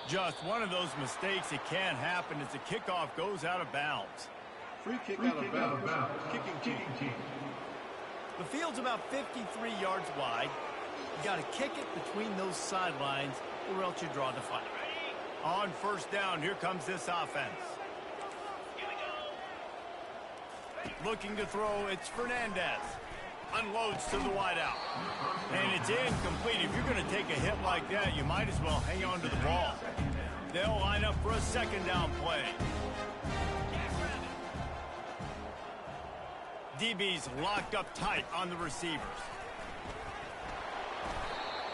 Just one of those mistakes that can happen as the kickoff goes out of bounds. Free kick out of bounds. Kicking team. The field's about 53 yards wide. You got to kick it between those sidelines or else you draw the fight. On first down, here comes this offense. Looking to throw, it's Fernandez. Unloads to the wideout. And it's incomplete. If you're going to take a hit like that, you might as well hang on to the ball. They'll line up for a second down play. DB's locked up tight on the receivers.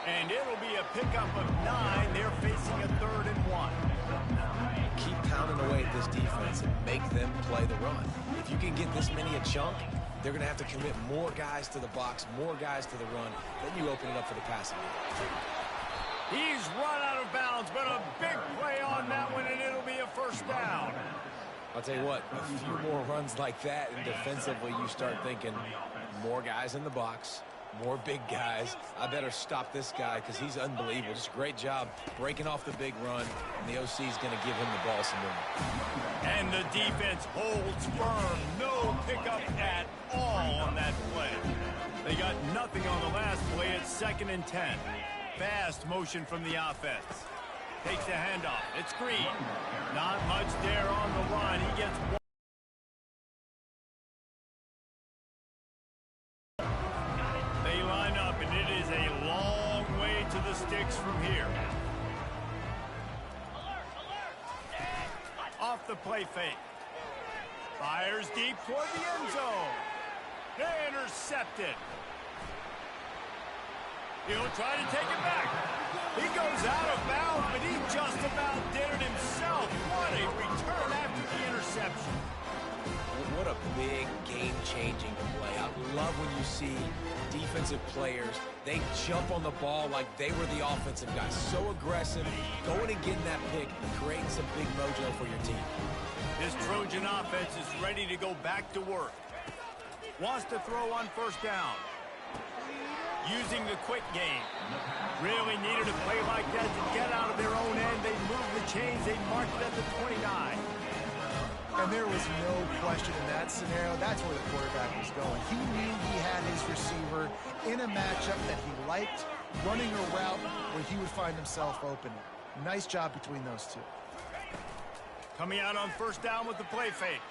And it'll be a pickup of 9. They're facing a 3rd and 1. Keep pounding away at this defense and make them play the run. If you can get this many a chunk, they're going to have to commit more guys to the box, more guys to the run. Then you open it up for the passing game. He's run out of bounds, but a big play on that one, and it'll be a first down. I'll tell you what, a few more runs like that, and defensively you start thinking more guys in the box, more big guys. I better stop this guy because he's unbelievable. Just a great job breaking off the big run, and the OC is going to give him the ball some more. And the defense holds firm. No pickup at all on that play. They got nothing on the last play. It's 2nd and 10. Fast motion from the offense. Takes the handoff. It's Green. Not much there on the line. He gets one. They line up, and it is a long way to the sticks from here. Off the play fake. Fires deep toward the end zone. Intercepted. He'll try to take it back. He goes out of bounds, but he just about did it himself. What a return after the interception. What a big game-changing play. I love when you see defensive players, they jump on the ball like they were the offensive guys. So aggressive, going and getting that pick, creating some big mojo for your team. This Trojan offense is ready to go back to work. Wants to throw on first down. Using the quick game. Really needed a play like that to get out of their own end. They moved the chains. They marked it at the 29. And there was no question in that scenario. That's where the quarterback was going. He knew he had his receiver in a matchup that he liked, running a route where he would find himself open. Nice job between those two. Coming out on first down with the play fake.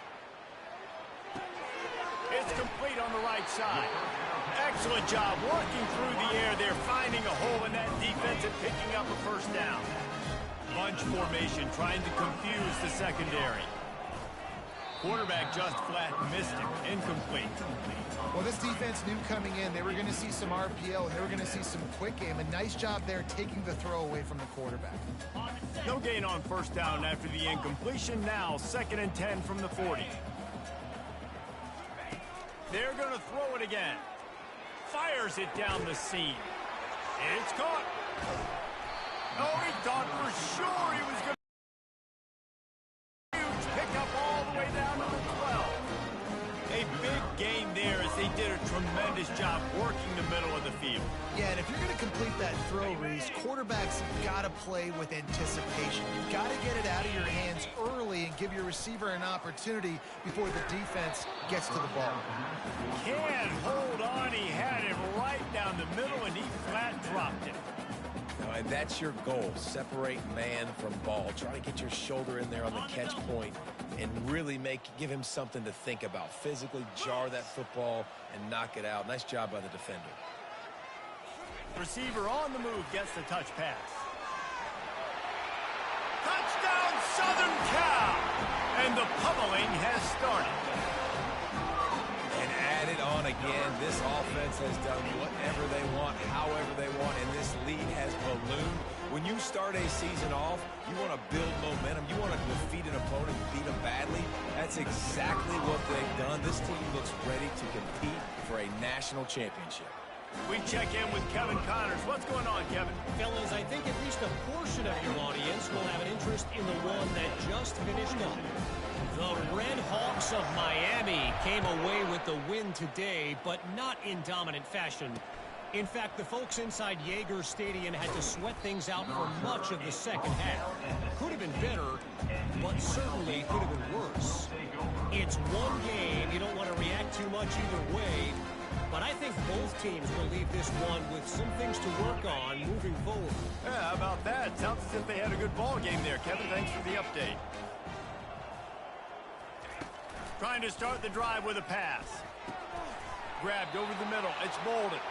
It's complete on the right side. Excellent job working through the air there, finding a hole in that defense and picking up a first down. Bunch formation, trying to confuse the secondary. Quarterback just flat missed him. Incomplete. Well, this defense knew coming in they were going to see some RPO and they were going to see some quick game. A nice job there taking the throw away from the quarterback. No gain on first down after the incompletion. Now 2nd and 10 from the 40. They're going to throw it again. Fires it down the seam. It's caught. Oh, he thought for sure he was going to. Huge pickup all the way down to the 12. A big gain there as they did a tremendous job working the middle of the field. Yeah, and if you're going to complete that throw, Reese, quarterbacks have got to play with anticipation. You've got to get it out of your hands early and give your receiver an opportunity before the defense gets to the ball. Can't hold on. He had it right down the middle, and he flat dropped it. And that's your goal. Separate man from ball. Try to get your shoulder in there on the catch point and really give him something to think about. Physically jar that football and knock it out. Nice job by the defender. Receiver on the move gets the touch pass. Touchdown, Southern Cal! And the pummeling has started. And added on again, this offense has done whatever they want, however they want, and this lead has ballooned. When you start a season off, you want to build momentum. You want to defeat an opponent and beat them badly. That's exactly what they've done. This team looks ready to compete for a national championship. We check in with Kevin Connors. What's going on, Kevin? Fellas, I think at least a portion of your audience will have an interest in the one that just finished up. The Red Hawks of Miami came away with the win today, but not in dominant fashion. In fact, the folks inside Yager Stadium had to sweat things out for much of the second half. Could have been better, but certainly could have been worse. It's one game. You don't want to react too much either way. But I think both teams will leave this one with some things to work on moving forward. Yeah, how about that? Sounds as if they had a good ball game there. Kevin, thanks for the update. Trying to start the drive with a pass. grabbed over the middle. It's Bolden.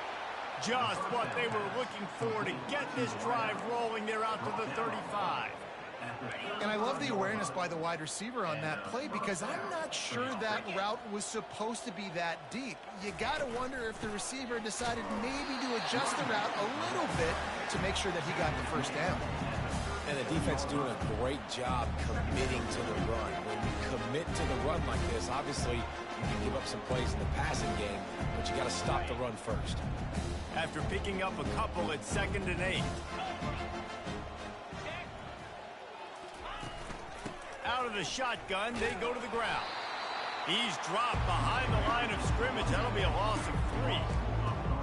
Just what they were looking for to get this drive rolling there out to the 35. And I love the awareness by the wide receiver on that play because I'm not sure that route was supposed to be that deep. You got to wonder if the receiver decided maybe to adjust the route a little bit to make sure that he got the first down. And the defense doing a great job committing to the run. When you commit to the run like this, obviously you can give up some plays in the passing game, but you got to stop the run first. After picking up a couple, it's 2nd and 8. Out of the shotgun, they go to the ground. He's dropped behind the line of scrimmage. That'll be a loss of 3.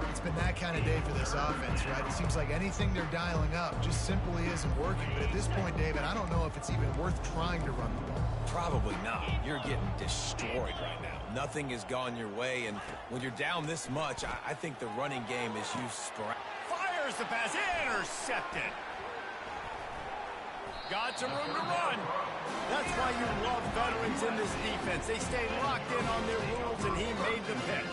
It's been that kind of day for this offense, right? It seems like anything they're dialing up just simply isn't working. But at this point, David, I don't know if it's even worth trying to run the ball. Probably not. You're getting destroyed right now. Nothing has gone your way, and when you're down this much, I think the running game is used sporadic. Fires the pass, intercepted. Got some room to run. That's why you love veterans in this defense. They stay locked in on their rules, and he made the pick.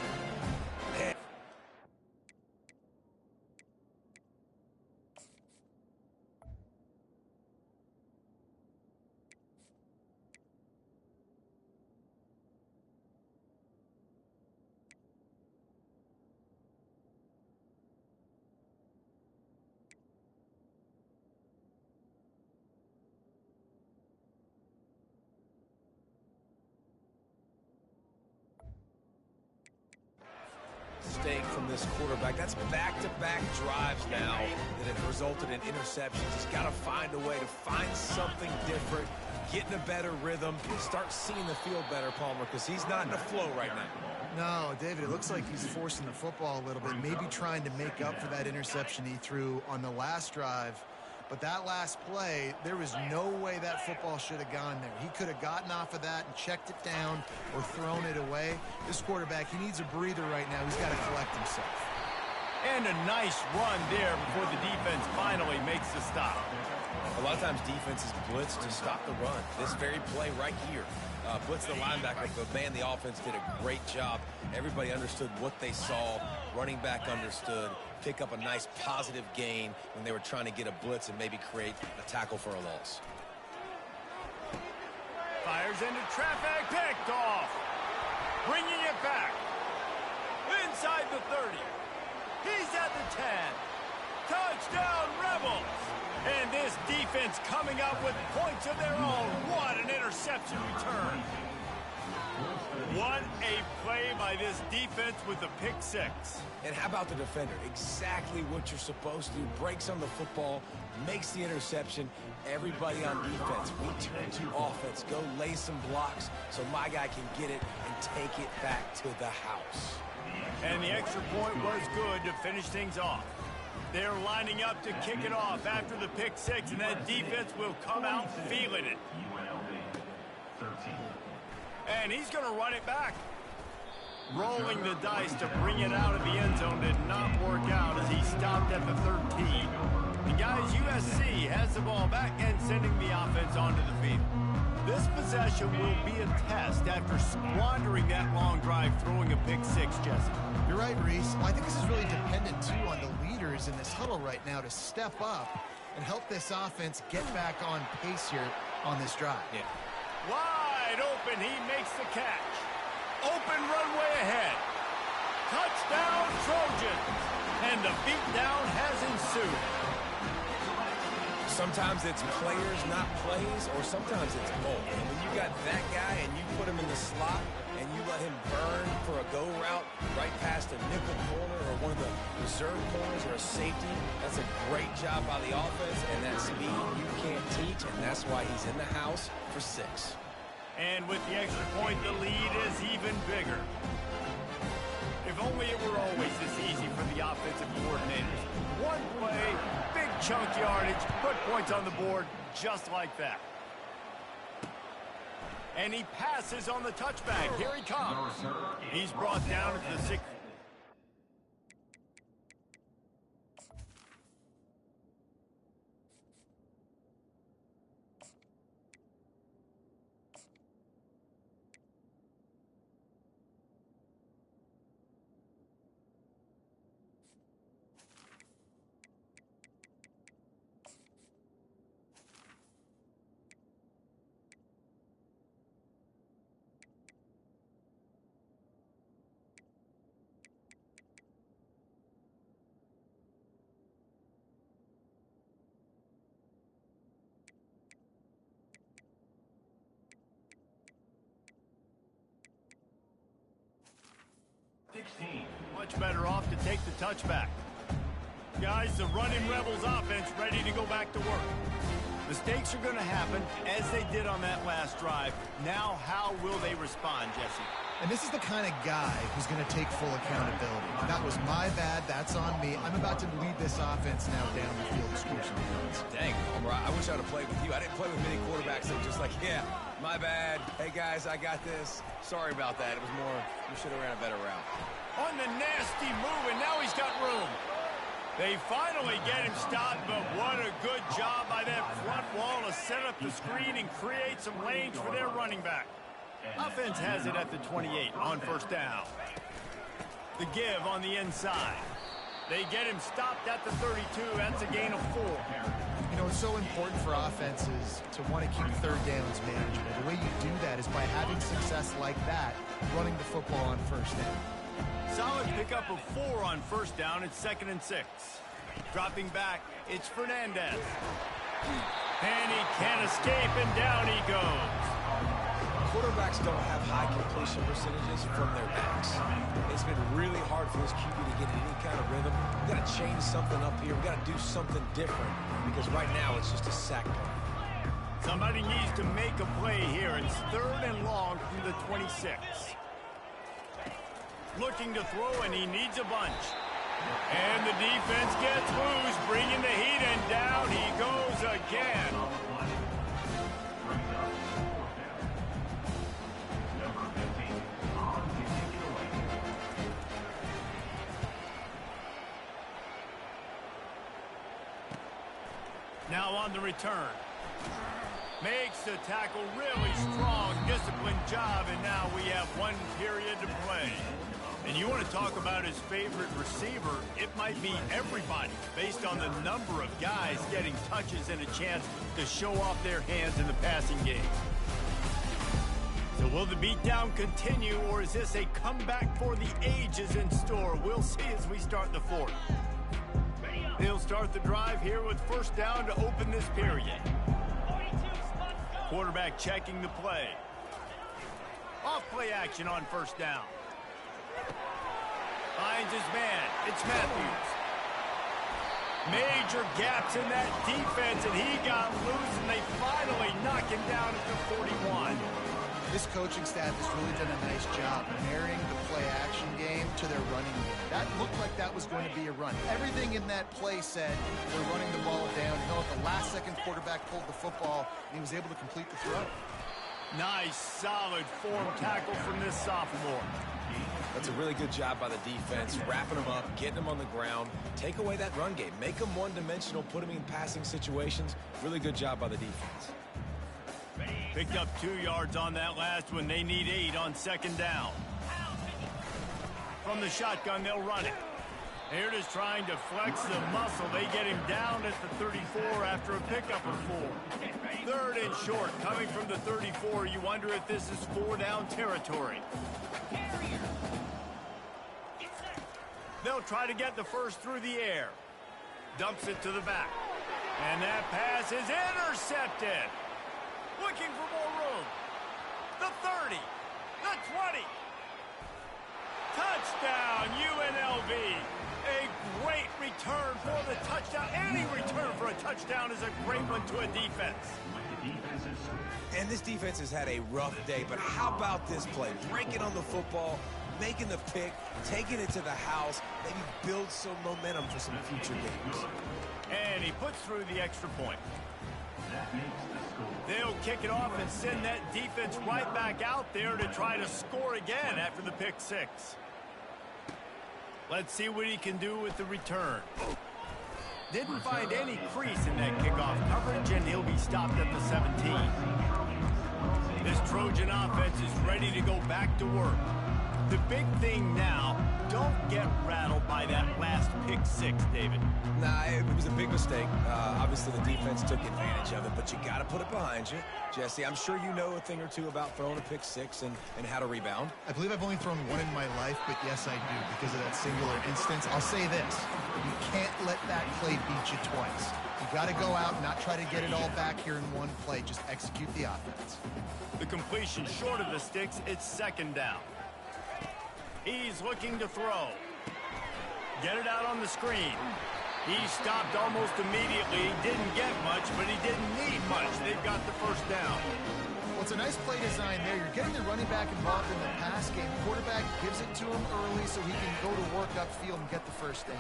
From this quarterback. That's back-to-back drives now that have resulted in interceptions. He's got to find a way to find something different, get in a better rhythm, start seeing the field better, Palmer, because he's not in a flow right now. No, David, it looks like he's forcing the football a little bit, maybe trying to make up for that interception he threw on the last drive. But that last play, there was no way that football should have gone there. He could have gotten off of that and checked it down or thrown it away. This quarterback, he needs a breather right now. He's got to collect himself. And a nice run there before the defense finally makes the stop. A lot of times defenses blitz to stop the run. This very play right here. Blitz the linebacker, but man, the offense did a great job. Everybody understood what they saw. Running back understood. Pick up a nice positive gain when they were trying to get a blitz and maybe create a tackle for a loss. Fires into traffic, picked off. Bringing it back. Inside the 30. He's at the 10. Touchdown, Rebels. And this defense coming up with points of their own. What an interception return. What a play by this defense with the pick 6. And how about the defender? Exactly what you're supposed to do. Breaks on the football, makes the interception. Everybody on defense, we turn to offense. Go lay some blocks so my guy can get it and take it back to the house. And the extra point was good to finish things off. They're lining up to kick it off after the pick 6, and that defense will come out feeling it. And he's going to run it back. Rolling the dice to bring it out of the end zone did not work out as he stopped at the 13. And guys, USC has the ball back and sending the offense onto the field. This possession will be a test after squandering that long drive throwing a pick 6, Jesse. You're right, Reese. Well, I think this is really dependent, too, on the leaders in this huddle right now to step up and help this offense get back on pace here on this drive. Yeah. Wide open, he makes the catch. Open runway ahead. Touchdown, Trojans. And the beatdown has ensued. Sometimes it's players, not plays, or sometimes it's both. And when you got that guy and you put him in the slot and you let him burn for a go route right past a nickel corner or one of the reserve corners or a safety, that's a great job by the offense, and that speed you can't teach, and that's why he's in the house for 6. And with the extra point, the lead is even bigger. If only it were always this easy for the offensive coordinators. One play, big chunk yardage, put points on the board just like that. And he passes on the touchback. Here he comes. He's brought down at the 6. much better off to take the touchback. Guys, the running Rebels offense ready to go back to work. Mistakes are going to happen, as they did on that last drive. Now, how will they respond, Jesse? And this is the kind of guy who's going to take full accountability. That was my bad. That's on me. I'm about to lead this offense now down the field to score some points. Dang, Homer, I wish I would have played with you. I didn't play with many quarterbacks that were just like, yeah, my bad. Hey, guys, I got this. Sorry about that. It was more, we should have ran a better route. On the nasty move, and now he's got room. They finally get him stopped, but what a good job by that front wall to set up the screen and create some lanes for their running back. Offense has it at the 28 on first down. The give on the inside. They get him stopped at the 32. That's a gain of 4. You know, it's so important for offenses to want to keep third downs manageable. The way you do that is by having success like that, running the football on first down. Solid pickup of 4 on first down. It's 2nd and 6. Dropping back, it's Fernandez. And he can't escape, and down he goes. Quarterbacks don't have high completion percentages from their backs. It's been really hard for this QB to get in any kind of rhythm. We've got to change something up here. We've got to do something different because right now it's just a sack play. Somebody needs to make a play here. It's 3rd and long from the 26. Looking to throw, and he needs a bunch. And the defense gets loose, bringing the heat, and down he goes again. Now on the return. Makes the tackle really strong, disciplined job, and now we have 1 period to play. And you want to talk about his favorite receiver, it might be everybody, based on the number of guys getting touches and a chance to show off their hands in the passing game. So will the beatdown continue, or is this a comeback for the ages in store? We'll see as we start the 4th. They'll start the drive here with first down to open this period. Quarterback checking the play. Off play action on first down. Finds his man. It's Matthews. Major gaps in that defense, and he got loose, and they finally knock him down at the 41. This coaching staff has really done a nice job marrying the play-action game to their running game. That looked like that was going to be a run. Everything in that play said we're running the ball downhill. At the last second, quarterback pulled the football, and he was able to complete the throw. Nice, solid form tackle from this sophomore. That's a really good job by the defense, wrapping them up, getting them on the ground, take away that run game, make them one-dimensional, put them in passing situations. Really good job by the defense. Picked up 2 yards on that last one. They need 8 on second down. From the shotgun, they'll run it. Here it is trying to flex the muscle. They get him down at the 34 after a pickup of 4. 3rd and short, coming from the 34. You wonder if this is 4-down territory. They'll try to get the first through the air. Dumps it to the back. And that pass is intercepted. Looking for more room. The 30. The 20. Touchdown, UNLV. A great return for the touchdown. Any return for a touchdown is a great one to a defense. And this defense has had a rough day, but how about this play? Breaking on the football, making the pick, taking it to the house, maybe build some momentum for some future games. And he puts through the extra point. They'll kick it off and send that defense right back out there to try to score again after the pick 6. Let's see what he can do with the return. Didn't find any crease in that kickoff coverage, and he'll be stopped at the 17. This Trojan offense is ready to go back to work. The big thing now, don't get rattled by that last pick 6, David. Nah, it was a big mistake. Obviously, the defense took advantage of it, but you got to put it behind you. Jesse, I'm sure you know a thing or two about throwing a pick 6 and how to rebound. I believe I've only thrown 1 in my life, but yes, I do, because of that singular instance. I'll say this. You can't let that play beat you twice. You got to go out and not try to get it all back here in one play. Just execute the offense. The completion short of the sticks, it's second down. He's looking to throw. Get it out on the screen. He stopped almost immediately. Didn't get much, but he didn't need much. They've got the first down. Well, it's a nice play design there. You're getting the running back involved in the pass game. Quarterback gives it to him early so he can go to work upfield and get the first down.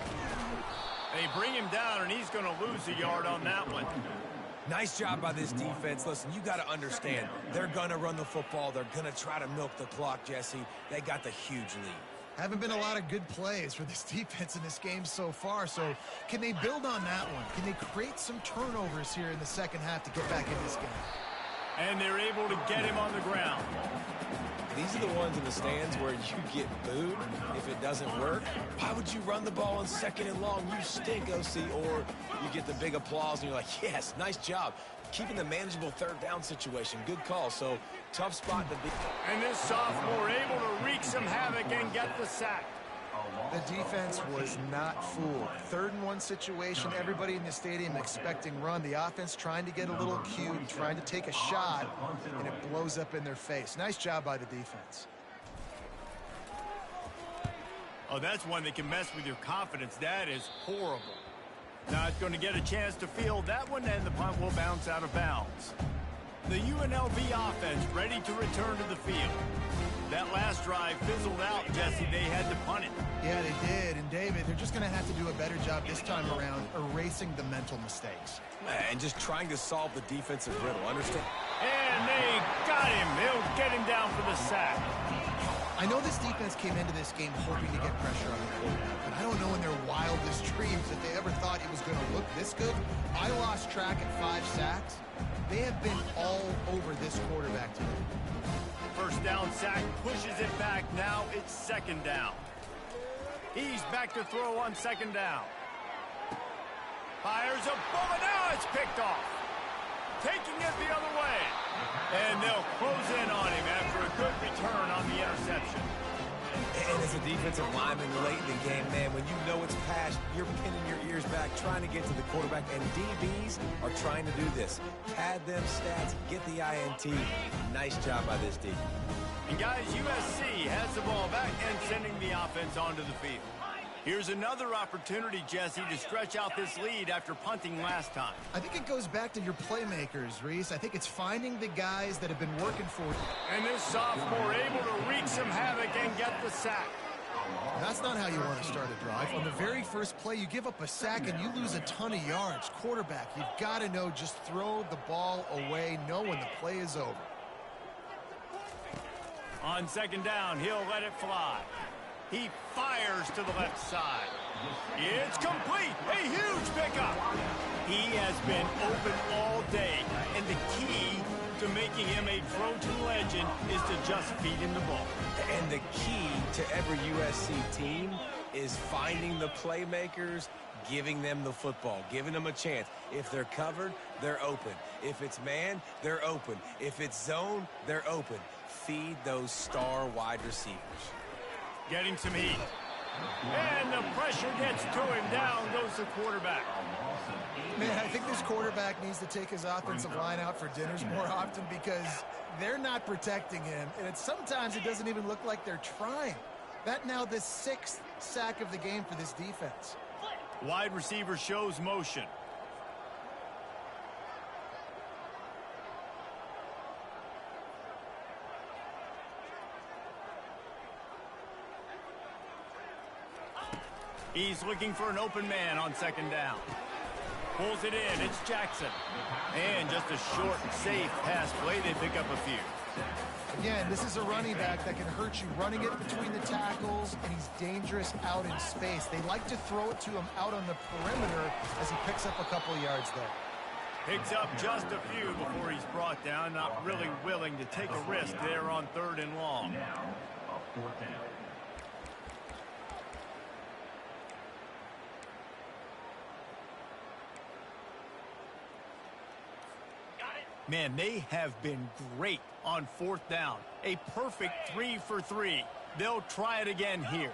They bring him down, and he's going to lose a yard on that one. Nice job by this defense. Listen, you got to understand, they're going to run the football. They're going to try to milk the clock, Jesse. They got the huge lead. Haven't been a lot of good plays for this defense in this game so far, so can they build on that one? Can they create some turnovers here in the second half to get back in this game? And they're able to get him on the ground. These are the ones in the stands where you get booed if it doesn't work. Why would you run the ball on 2nd and long? You stink, OC. Or you get the big applause and you're like, yes, nice job. Keeping the manageable 3rd down situation. Good call. So, tough spot to be. And this sophomore able to wreak some havoc and get the sack. The defense was not fooled. 3rd and 1 situation, everybody in the stadium expecting run. The offense trying to get a little cute and trying to take a shot, and it blows up in their face. Nice job by the defense. Oh, that's one that can mess with your confidence. That is horrible. Now it's going to get a chance to field that one, and the punt will bounce out of bounds. The UNLV offense ready to return to the field. That last drive fizzled out, Jesse. They had to punt it. Yeah, they did. And, David, they're just going to have to do a better job this time around erasing the mental mistakes. And just trying to solve the defensive riddle. Understand? And they got him. They'll get him down for the sack. I know this defense came into this game hoping to get pressure on the quarterback, but I don't know in their wildest dreams if they ever thought it was going to look this good. I lost track at 5 sacks. They have been all over this quarterback today. First down sack, pushes it back. Now it's 2nd down. He's back to throw on 2nd down. Fires a bullet. Now it's picked off. Taking it the other way. And they'll close in on him after a good return on the interception. And as a defensive lineman late in the game, man, when you know it's past, you're pinning your ears back, trying to get to the quarterback, and DBs are trying to do this. Pad them stats, get the INT. Nice job by this D. And guys, USC has the ball back and sending the offense onto the field. Here's another opportunity, Jesse, to stretch out this lead after punting last time. I think it goes back to your playmakers, Reese. I think it's finding the guys that have been working for you. And this sophomore able to wreak some havoc and get the sack. That's not how you want to start a drive. On the very first play, you give up a sack and you lose a ton of yards. Quarterback, you've got to know, just throw the ball away, know when the play is over. On 2nd down, he'll let it fly. He fires to the left side. It's complete. A huge pickup. He has been open all day, and the key to making him a Trojan legend is to just feed him the ball. And the key to every USC team is finding the playmakers, giving them the football, giving them a chance. If they're covered, they're open. If it's man, they're open. If it's zone, they're open. Feed those star wide receivers. Getting some heat. And the pressure gets to him. Down goes the quarterback. Man, I think this quarterback needs to take his offensive line out for dinners more often because they're not protecting him. And sometimes it doesn't even look like they're trying. That now the 6th sack of the game for this defense. Wide receiver shows motion. He's looking for an open man on 2nd down. Pulls it in. It's Jackson. And just a short, safe pass play. They pick up a few. Again, this is a running back that can hurt you running it between the tackles, and he's dangerous out in space. They like to throw it to him out on the perimeter as he picks up a couple of yards there. Picks up just a few before he's brought down. Not really willing to take a risk there on 3rd and long. Now, a 4th down. Man, they have been great on 4th down. A perfect 3 for 3. They'll try it again here.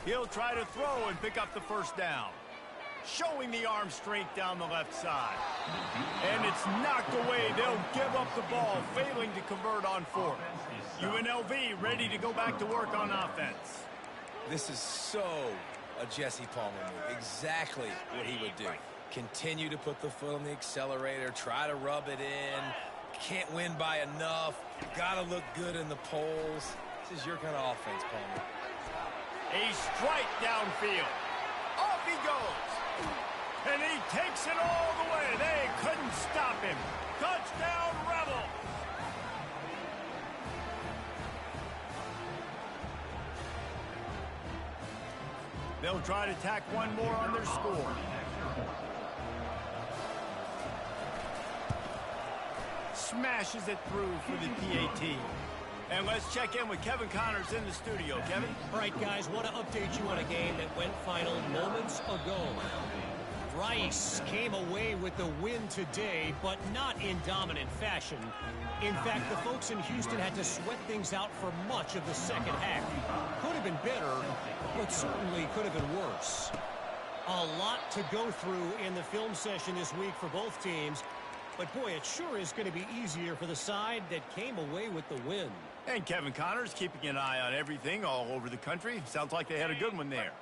He'll try to throw and pick up the 1st down. showing the arm strength down the left side. And it's knocked away. They'll give up the ball, failing to convert on fourth. UNLV ready to go back to work on offense. This is so a Jesse Palmer move. Exactly what he would do. Continue to put the foot on the accelerator, try to rub it in. Can't win by enough. Gotta look good in the polls. This is your kind of offense, Palmer. A strike downfield. Off he goes. And he takes it all the way. They couldn't stop him. Touchdown, Rebel. They'll try to tack one more on their score. Smashes it through for the PAT. And let's check in with Kevin Connors in the studio. Kevin? All right, guys, want to update you on a game that went final moments ago. Rice came away with the win today, but not in dominant fashion. In fact, the folks in Houston had to sweat things out for much of the second half. Could have been better, but certainly could have been worse. A lot to go through in the film session this week for both teams. But, boy, it sure is going to be easier for the side that came away with the win. And Kevin Connors keeping an eye on everything all over the country. Sounds like they had a good one there.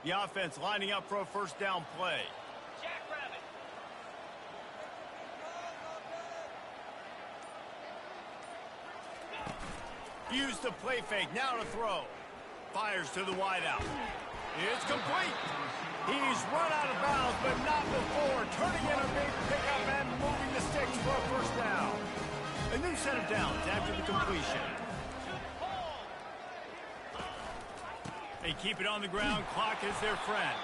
The offense lining up for a first down play. Jackrabbit. Use the play fake. Now to throw. Fires to the wideout. It's complete. He's run out of bounds, but not before. Turning in a big pickup and moving the sticks for a first down. A new set of downs after the completion. They keep it on the ground. Clock is their friend.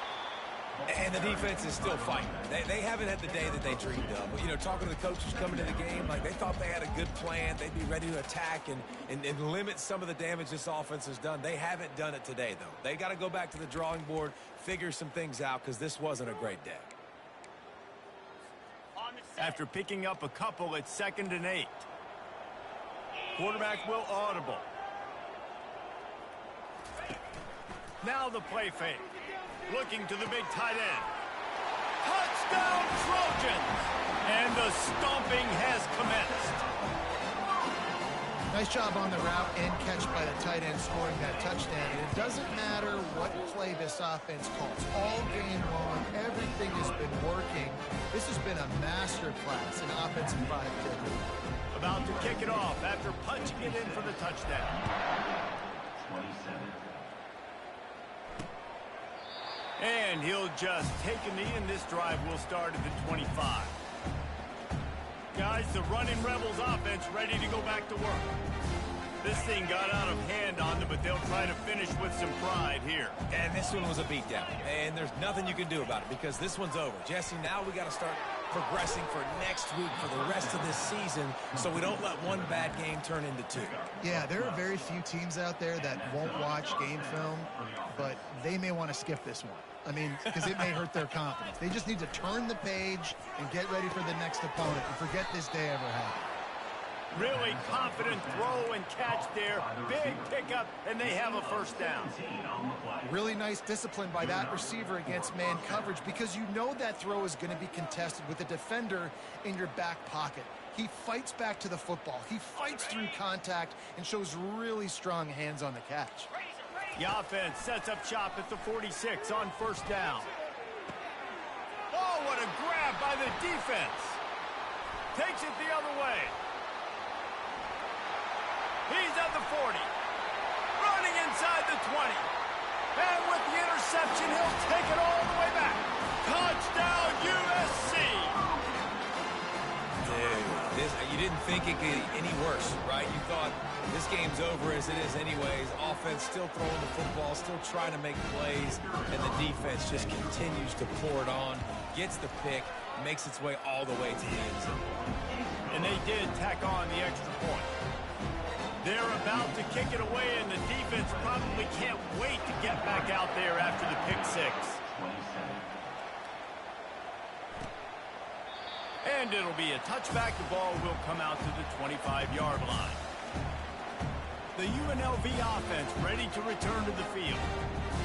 And the defense is still fighting. They haven't had the day that they dreamed of. But, you know, talking to the coaches coming to the game, like they thought they had a good plan. They'd be ready to attack and limit some of the damage this offense has done. They haven't done it today, though. They got to go back to the drawing board, figure some things out, because this wasn't a great day. After picking up a couple at 2nd and 8. Quarterback will audible. Now the play fake. Looking to the big tight end. Touchdown, Trojans! And the stomping has commenced. Nice job on the route and catch by the tight end scoring that touchdown. And it doesn't matter what play this offense calls. All game long, everything has been working. This has been a master class in offensive productivity. About to kick it off after punching it in for the touchdown. 27. And he'll just take a knee, and this drive will start at the 25. Guys, the running Rebels offense ready to go back to work. This thing got out of hand on them, but they'll try to finish with some pride here. And this one was a beatdown. And there's nothing you can do about it because this one's over. Jesse, now we got to start progressing for next week for the rest of this season so we don't let one bad game turn into two. Yeah, there are very few teams out there that won't watch game film, but they may want to skip this one. I mean, because it may hurt their confidence. They just need to turn the page and get ready for the next opponent and forget this day ever happened. Really confident throw and catch there. Big pickup, and they have a first down. Really nice discipline by that receiver against man coverage because you know that throw is going to be contested with a defender in your back pocket. He fights back to the football. He fights through contact and shows really strong hands on the catch. The offense sets up shop at the 46 on first down. Oh, what a grab by the defense. Takes it the other way. He's at the 40. Running inside the 20. And with the interception, he'll take it all the way back. Touchdown, USC. Dude, you didn't think it could get any worse, right? You thought this game's over as it is anyways. Offense still throwing the football, still trying to make plays, and the defense just continues to pour it on, gets the pick, makes its way all the way to the end zone. And they did tack on the extra point. They're about to kick it away, and the defense probably can't wait to get back out there after the pick six. 27. And it'll be a touchback. The ball will come out to the 25-yard line. The UNLV offense ready to return to the field.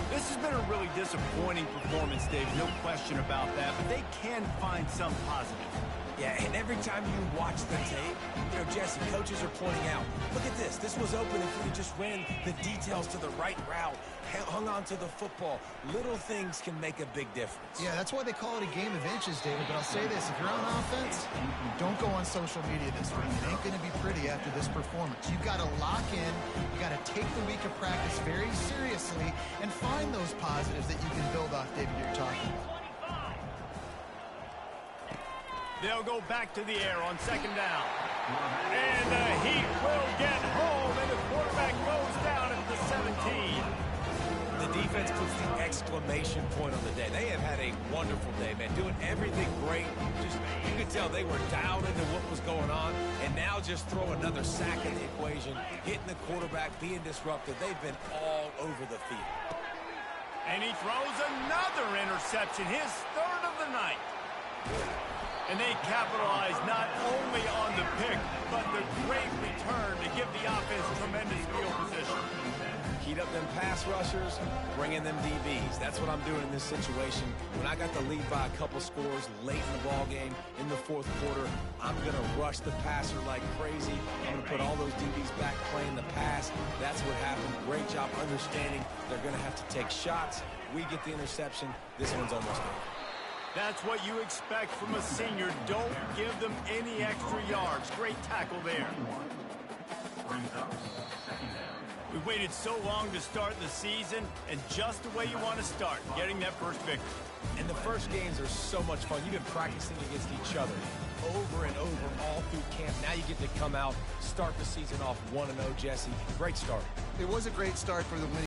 This has been a really disappointing performance, Dave. No question about that, but they can find some positive. Yeah, and every time you watch the tape, Jesse, coaches are pointing out, look at this. This was open if we just ran the details to the right route, hung on to the football. Little things can make a big difference. Yeah, that's why they call it a game of inches, David. But I'll say this, if you're on offense, don't go on social media this week. It ain't going to be pretty after this performance. You've got to lock in. You got to take the week of practice very seriously and find those positives that you can build off, David, you're talking about. They'll go back to the air on second down. And the Heat will get home, and the quarterback goes down at the 17. The defense puts the exclamation point on the day. They have had a wonderful day, man, doing everything great. Just, you could tell they were dialed into what was going on, and now just throw another sack in the equation, hitting the quarterback, being disruptive. They've been all over the field. And he throws another interception, his third of the night. And they capitalize not only on the pick, but the great return to give the offense tremendous field position. Heat up them pass rushers, bring in them DBs. That's what I'm doing in this situation. When I got the lead by a couple scores late in the ball game, in the fourth quarter, I'm going to rush the passer like crazy. I'm going to put all those DBs back playing the pass. That's what happened. Great job understanding they're going to have to take shots. We get the interception. This one's almost over. That's what you expect from a senior. Don't give them any extra yards. Great tackle there. We waited so long to start the season, and just the way you want to start, getting that first victory. And the first games are so much fun. You've been practicing against each other over and over all through camp. Now you get to come out, start the season off 1-0, Jesse. Great start. It was a great start for the winning